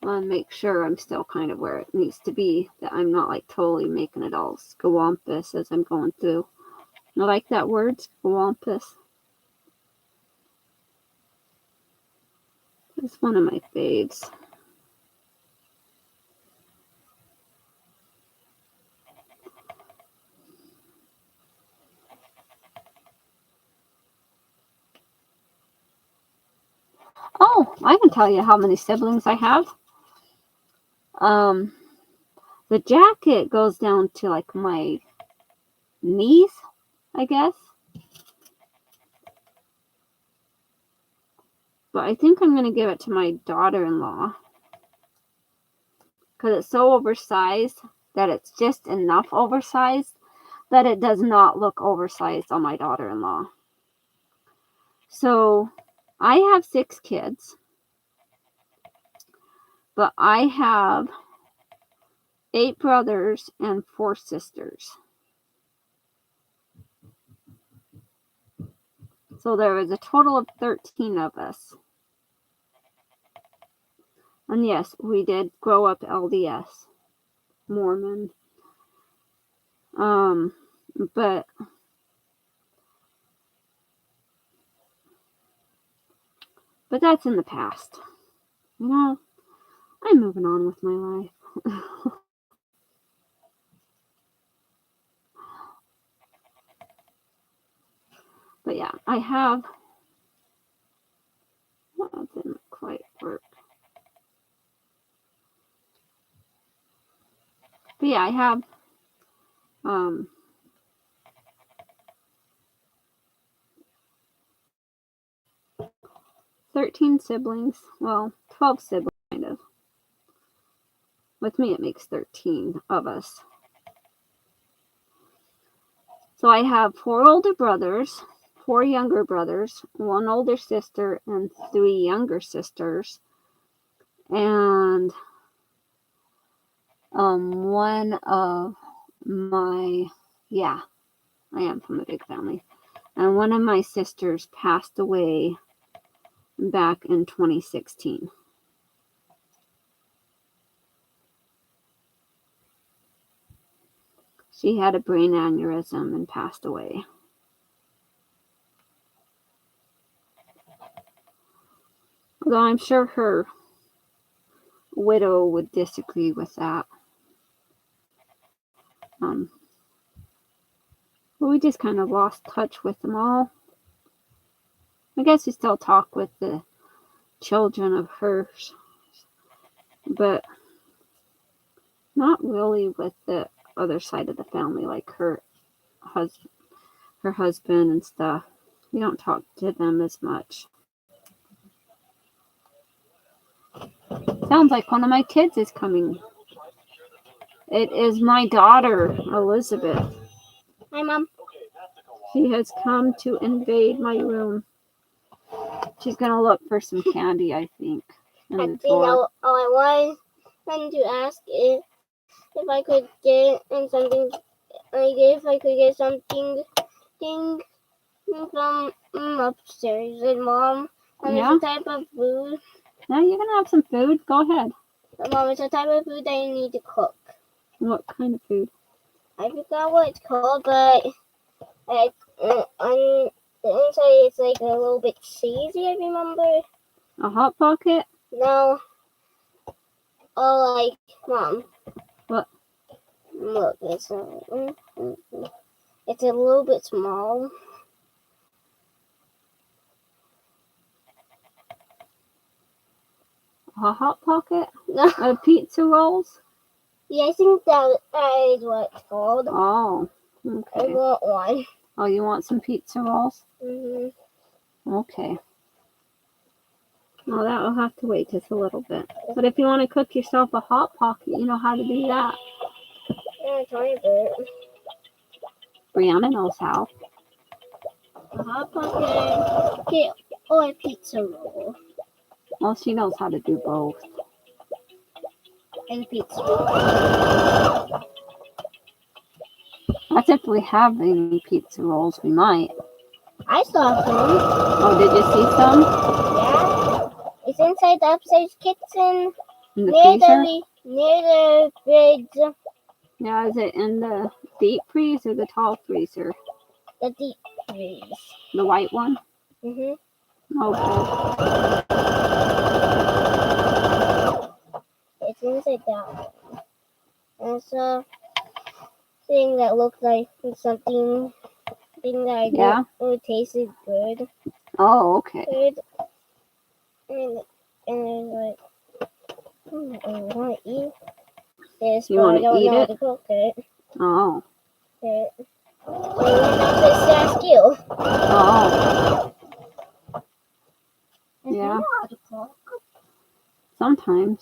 I want to make sure I'm still kind of where it needs to be, that I'm not like totally making it all scawampus as I'm going through. I like that word, scawampus. It's one of my faves. Oh, I can tell you how many siblings I have. The jacket goes down to like my knees, I guess. But I think I'm going to give it to my daughter-in-law. Because it's so oversized that it's just enough oversized that it does not look oversized on my daughter-in-law. So I have 6 kids. But I have 8 brothers and 4 sisters. So there is a total of 13 of us. And yes, we did grow up LDS, Mormon. But that's in the past. You know, I'm moving on with my life. But yeah, I have. Well, that didn't quite work. But yeah, I have 13 siblings. Well, 12 siblings, kind of. With me, it makes 13 of us. So I have 4 older brothers, 4 younger brothers, 1 older sister, and 3 younger sisters. And one of my, yeah, I am from a big family. And one of my sisters passed away back in 2016. She had a brain aneurysm and passed away. Although I'm sure her widow would disagree with that. But we just kind of lost touch with them all. I guess we still talk with the children of hers, but not really with the other side of the family, like her husband and stuff. We don't talk to them as much. Sounds like one of my kids is coming. It is my daughter, Elizabeth. Hi, Mom. She has come to invade my room. She's going to look for some candy, I think. All I was trying to ask is if I could get something from upstairs. And Mom, Yeah? it's a type of food. Now you're gonna have some food. Go ahead. Mom, it's a type of food that you need to cook. What kind of food? I forgot what it's called, but on the inside it's like a little bit cheesy, I remember. A Hot Pocket? No. Oh, like, Mom. What? Look, it's a little bit small. A Hot Pocket? No. Pizza rolls? Yeah, I think that is what it's called. Oh, I okay. want one. Oh, you want some pizza rolls? Okay. Well, that will have to wait just a little bit. But if you want to cook yourself a Hot Pocket, you know how to do that. Yeah, tiny bit. Brianna knows how. A Hot Pocket. Okay, or a pizza roll. Well, she knows how to do both. And pizza roll. That's if we have any pizza rolls, we might. I saw some. Oh, did you see some? Yeah. It's inside the upstairs kitchen. In the freezer? Near the fridge. Yeah, is it in the deep freeze or the tall freezer? The deep freeze. The white one? Okay. It's inside that one. And so thing that looked like something that I Yeah? it tasted good. Oh, okay. Good. And like I want to eat this, You but wanna I don't eat know how it? to cook it. Oh. So I have to ask you. Oh. I Yeah. know how to cook. Sometimes.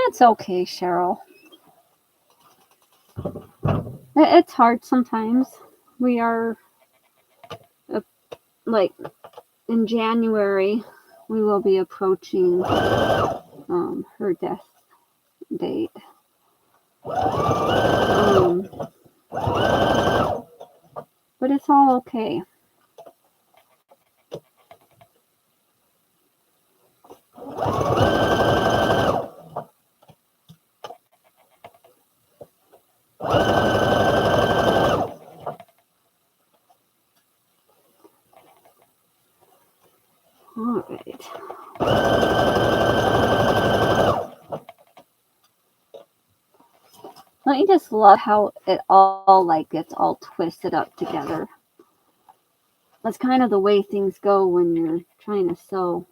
It's okay, Cheryl. It's hard sometimes. We are, like, in January, we will be approaching her death date. But it's all okay. All right. Don't you just love how it all like gets all twisted up together? That's kind of the way things go when you're trying to sew.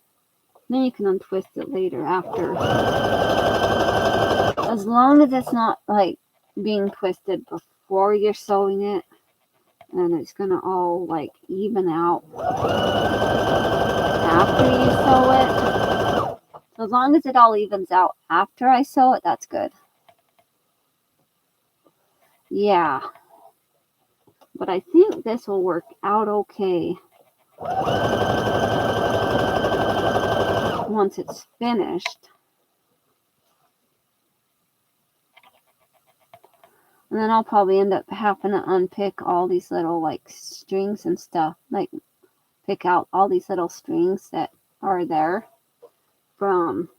Then you can untwist it later after. As long as it's not like being twisted before you're sewing it, and it's gonna all like even out after you sew it. So as long as it all evens out after I sew it, that's good. Yeah. But I think this will work out okay once it's finished. And then I'll probably end up having to unpick all these little like strings and stuff. Like pick out all these little strings that are there from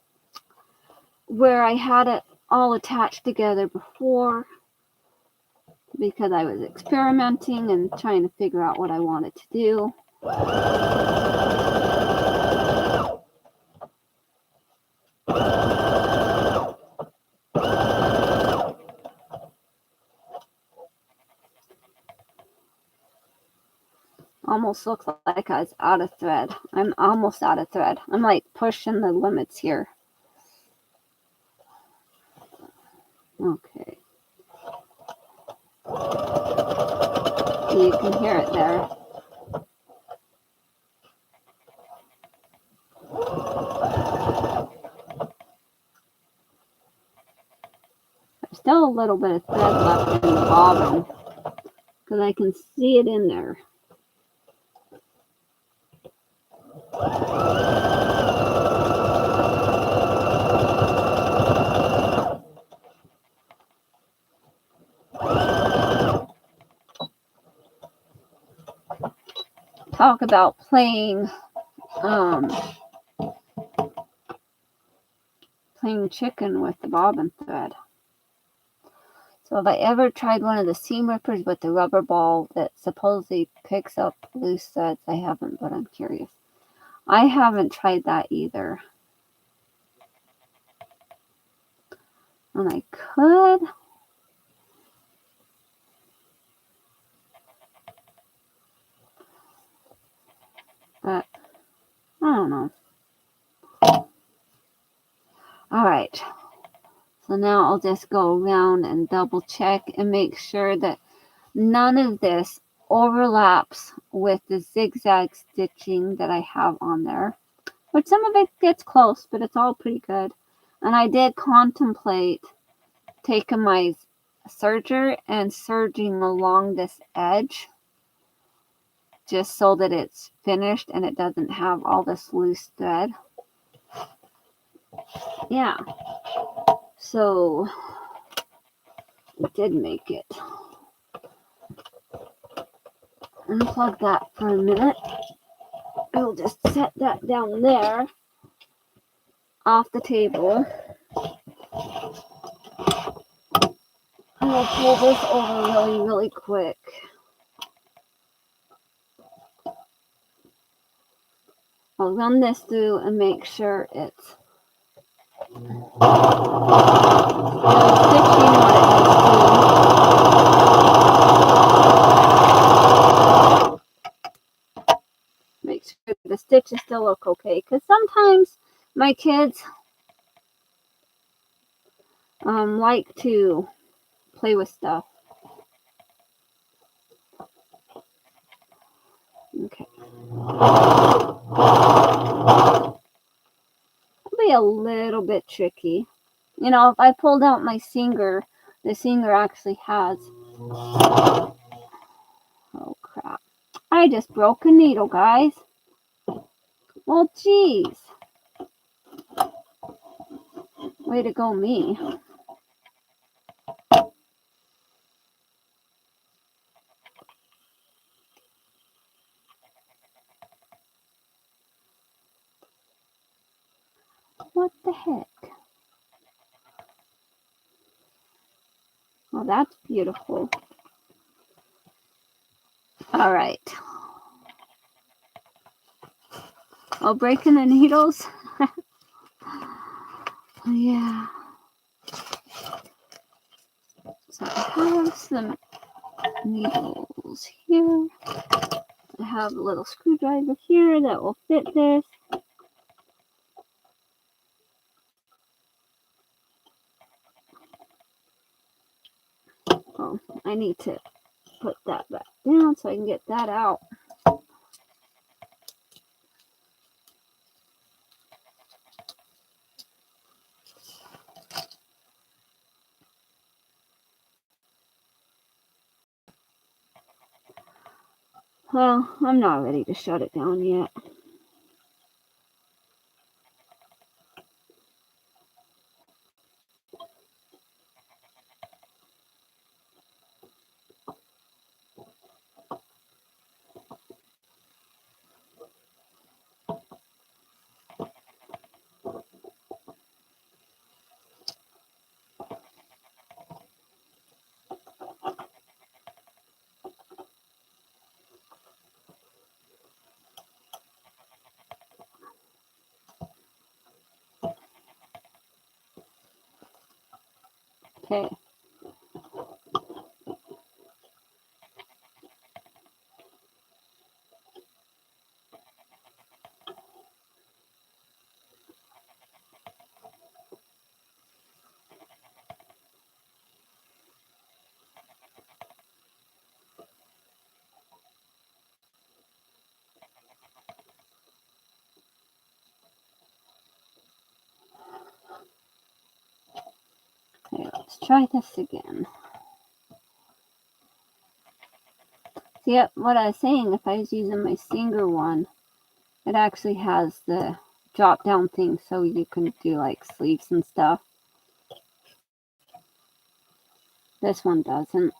where I had it all attached together before, because I was experimenting and trying to figure out what I wanted to do. Almost looks like I was out of thread. I'm almost out of thread. I'm like pushing the limits here. Okay. You can hear it there. There's still a little bit of thread left in the bobbin because I can see it in there. talk about playing chicken with the bobbin thread. So if I ever tried one of the seam rippers with the rubber ball that supposedly picks up loose threads, I haven't, but I'm curious. I haven't tried that either. And I could. But I don't know. Alright. So now I'll just go around and double check and make sure that none of this overlaps with the zigzag stitching that I have on there. But some of it gets close, but it's all pretty good. And I did contemplate taking my serger and serging along this edge just so that it's finished and it doesn't have all this loose thread. Yeah. So it did make it. Unplug that for a minute. I'll just set that down there off the table. And I'll pull this over really quick. I'll run this through and make sure it's stitching what it needs to. Make sure the stitches still look okay, because sometimes my kids like to play with stuff. Okay. It'll be a little bit tricky. You know, if I pulled out my Singer, the Singer actually has... Oh, crap. I just broke a needle, guys. Well, geez. Way to go, me. What the heck? Oh, that's beautiful. All right. Oh, breaking the needles? Yeah. So I have some needles here. I have a little screwdriver here that will fit this. Oh, I need to put that back down so I can get that out. Well, I'm not ready to shut it down yet. Okay. Okay, let's try this again. See, what I was saying, if I was using my Singer one, it actually has the drop down thing so you can do like sleeves and stuff. This one doesn't.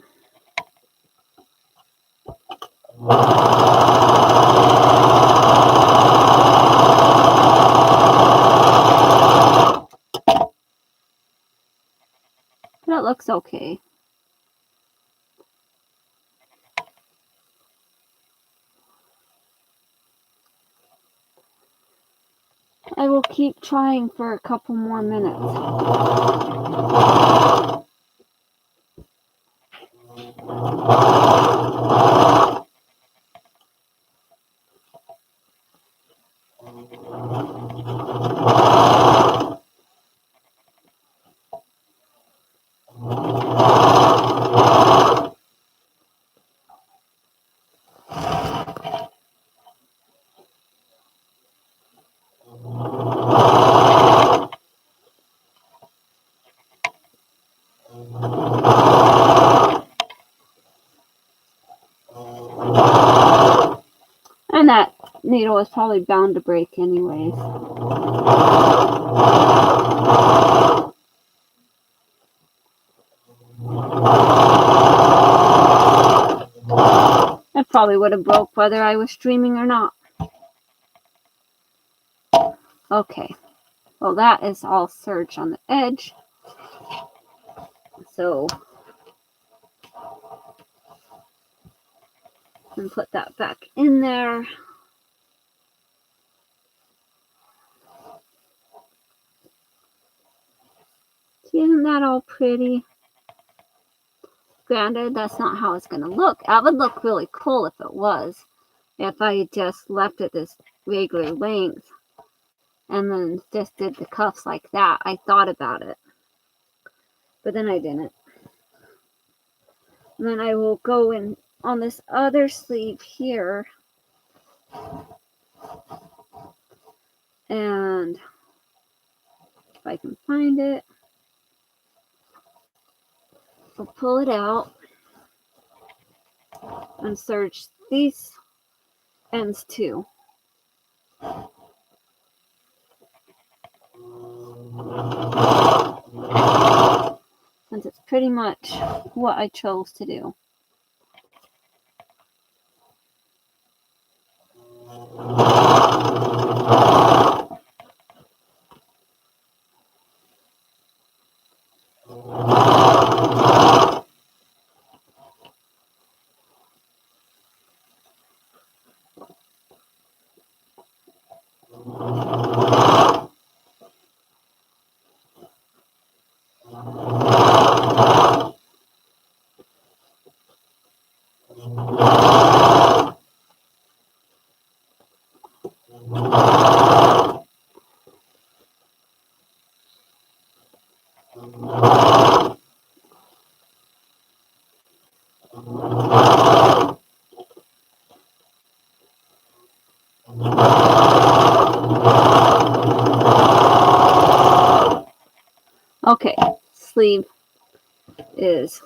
okay. I will keep trying for a couple more minutes. And that needle is probably bound to break anyways. It probably would have broke whether I was streaming or not. Okay. Well, that is all serged on the edge. So, and put that back in there. See, isn't that all pretty? Granted, that's not how it's going to look. That would look really cool if it was. If I just left it this regular length and then just did the cuffs like that. I thought about it. But then I didn't. And then I will go in on this other sleeve here. And if I can find it, I'll pull it out and serge these ends too. Since it's pretty much what I chose to do. Okay, sleeve is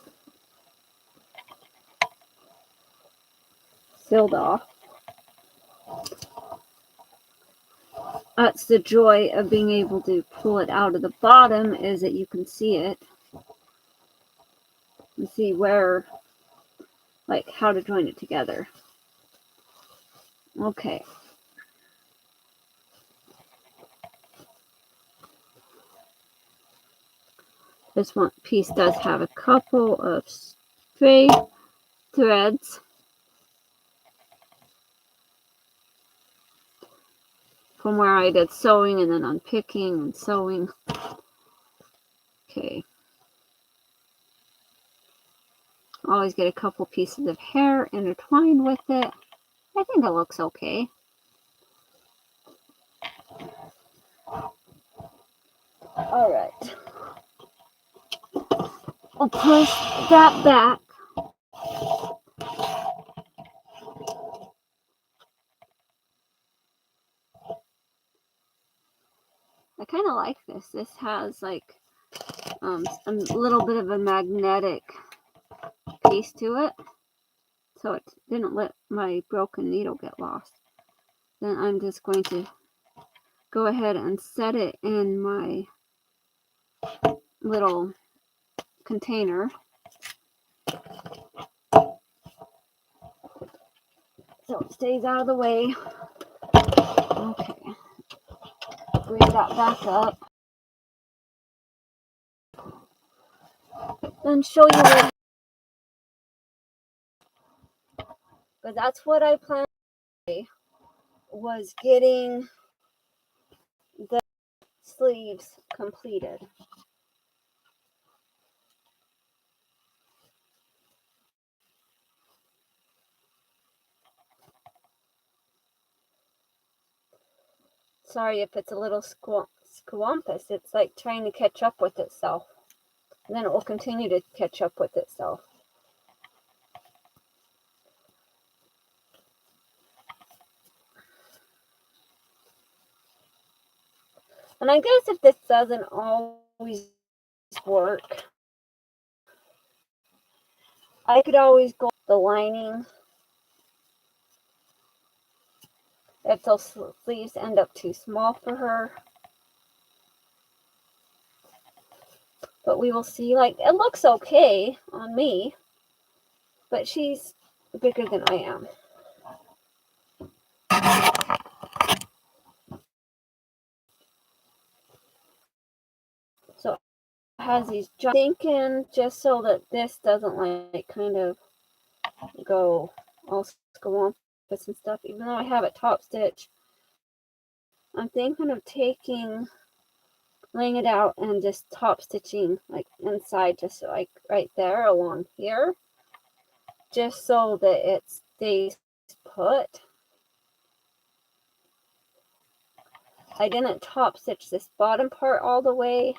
sealed off. That's the joy of being able to pull it out of the bottom, is that you can see it. You see where, like, how to join it together. Okay. This one piece does have a couple of stray threads. From where I did sewing and then unpicking and sewing. Okay. Always get a couple pieces of hair intertwined with it. I think it looks okay. Alright. I'll push that back. I kind of like this. This has like a little bit of a magnetic piece to it, so it didn't let my broken needle get lost. Then I'm just going to go ahead and set it in my little container. So it stays out of the way. Okay. Bring that back up. and show you what. But that's what I planned today, was getting the sleeves completed. Sorry if it's a little squampus. It's like trying to catch up with itself. And then it will continue to catch up with itself. And I guess if this doesn't always work, I could always go the lining if those sleeves end up too small for her. But we will see. Like, it looks okay on me, but she's bigger than I am. So it has these thinking just so that this doesn't like kind of go all squampus and stuff, even though I have it top stitch. I'm thinking of laying it out and just top stitching like inside, just like right there along here, just so that it stays put. I didn't top stitch this bottom part all the way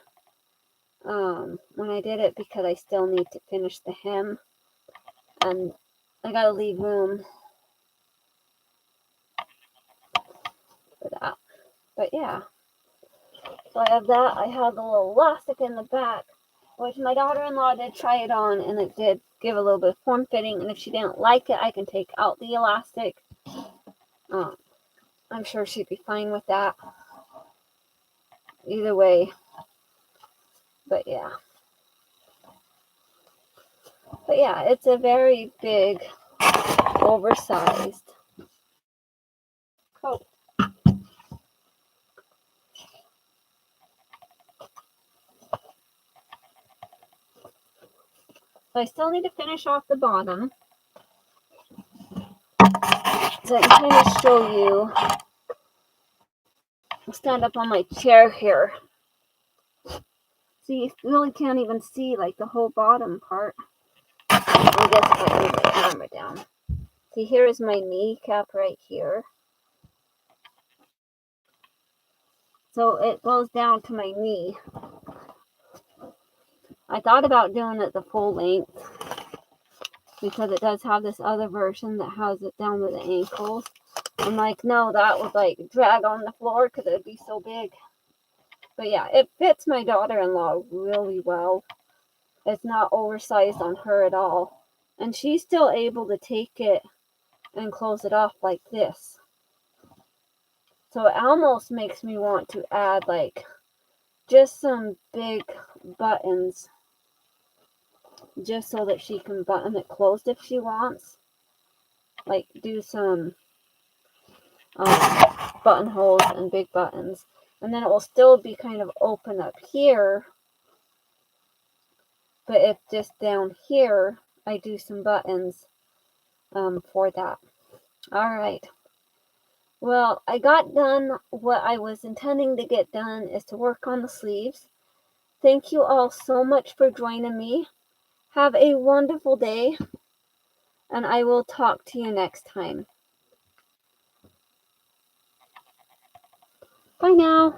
when I did it because I still need to finish the hem, and I gotta leave room for that. But yeah, so I have that. I have the little elastic in the back, which my daughter-in-law did try it on, and it did give a little bit of form fitting. And if she didn't like it, I can take out the elastic. I'm sure she'd be fine with that. Either way. But yeah. But yeah, it's a very big, oversized coat. So I still need to finish off the bottom. So I can kind of show you. I'll stand up on my chair here. So you really can't even see like the whole bottom part. I guess if I move the camera down. See, here is my kneecap right here. So it goes down to my knee. I thought about doing it the full length because it does have this other version that has it down to the ankles. I'm like, no, that would like drag on the floor because it would be so big. But yeah, it fits my daughter-in-law really well. It's not oversized on her at all. And she's still able to take it and close it off like this. So it almost makes me want to add like just some big buttons, just so that she can button it closed if she wants. Like do some buttonholes and big buttons. And then it will still be kind of open up here. But if just down here, I do some buttons for that. All right. Well, I got done what I was intending to get done, is to work on the sleeves. Thank you all so much for joining me. Have a wonderful day, and I will talk to you next time. Bye now.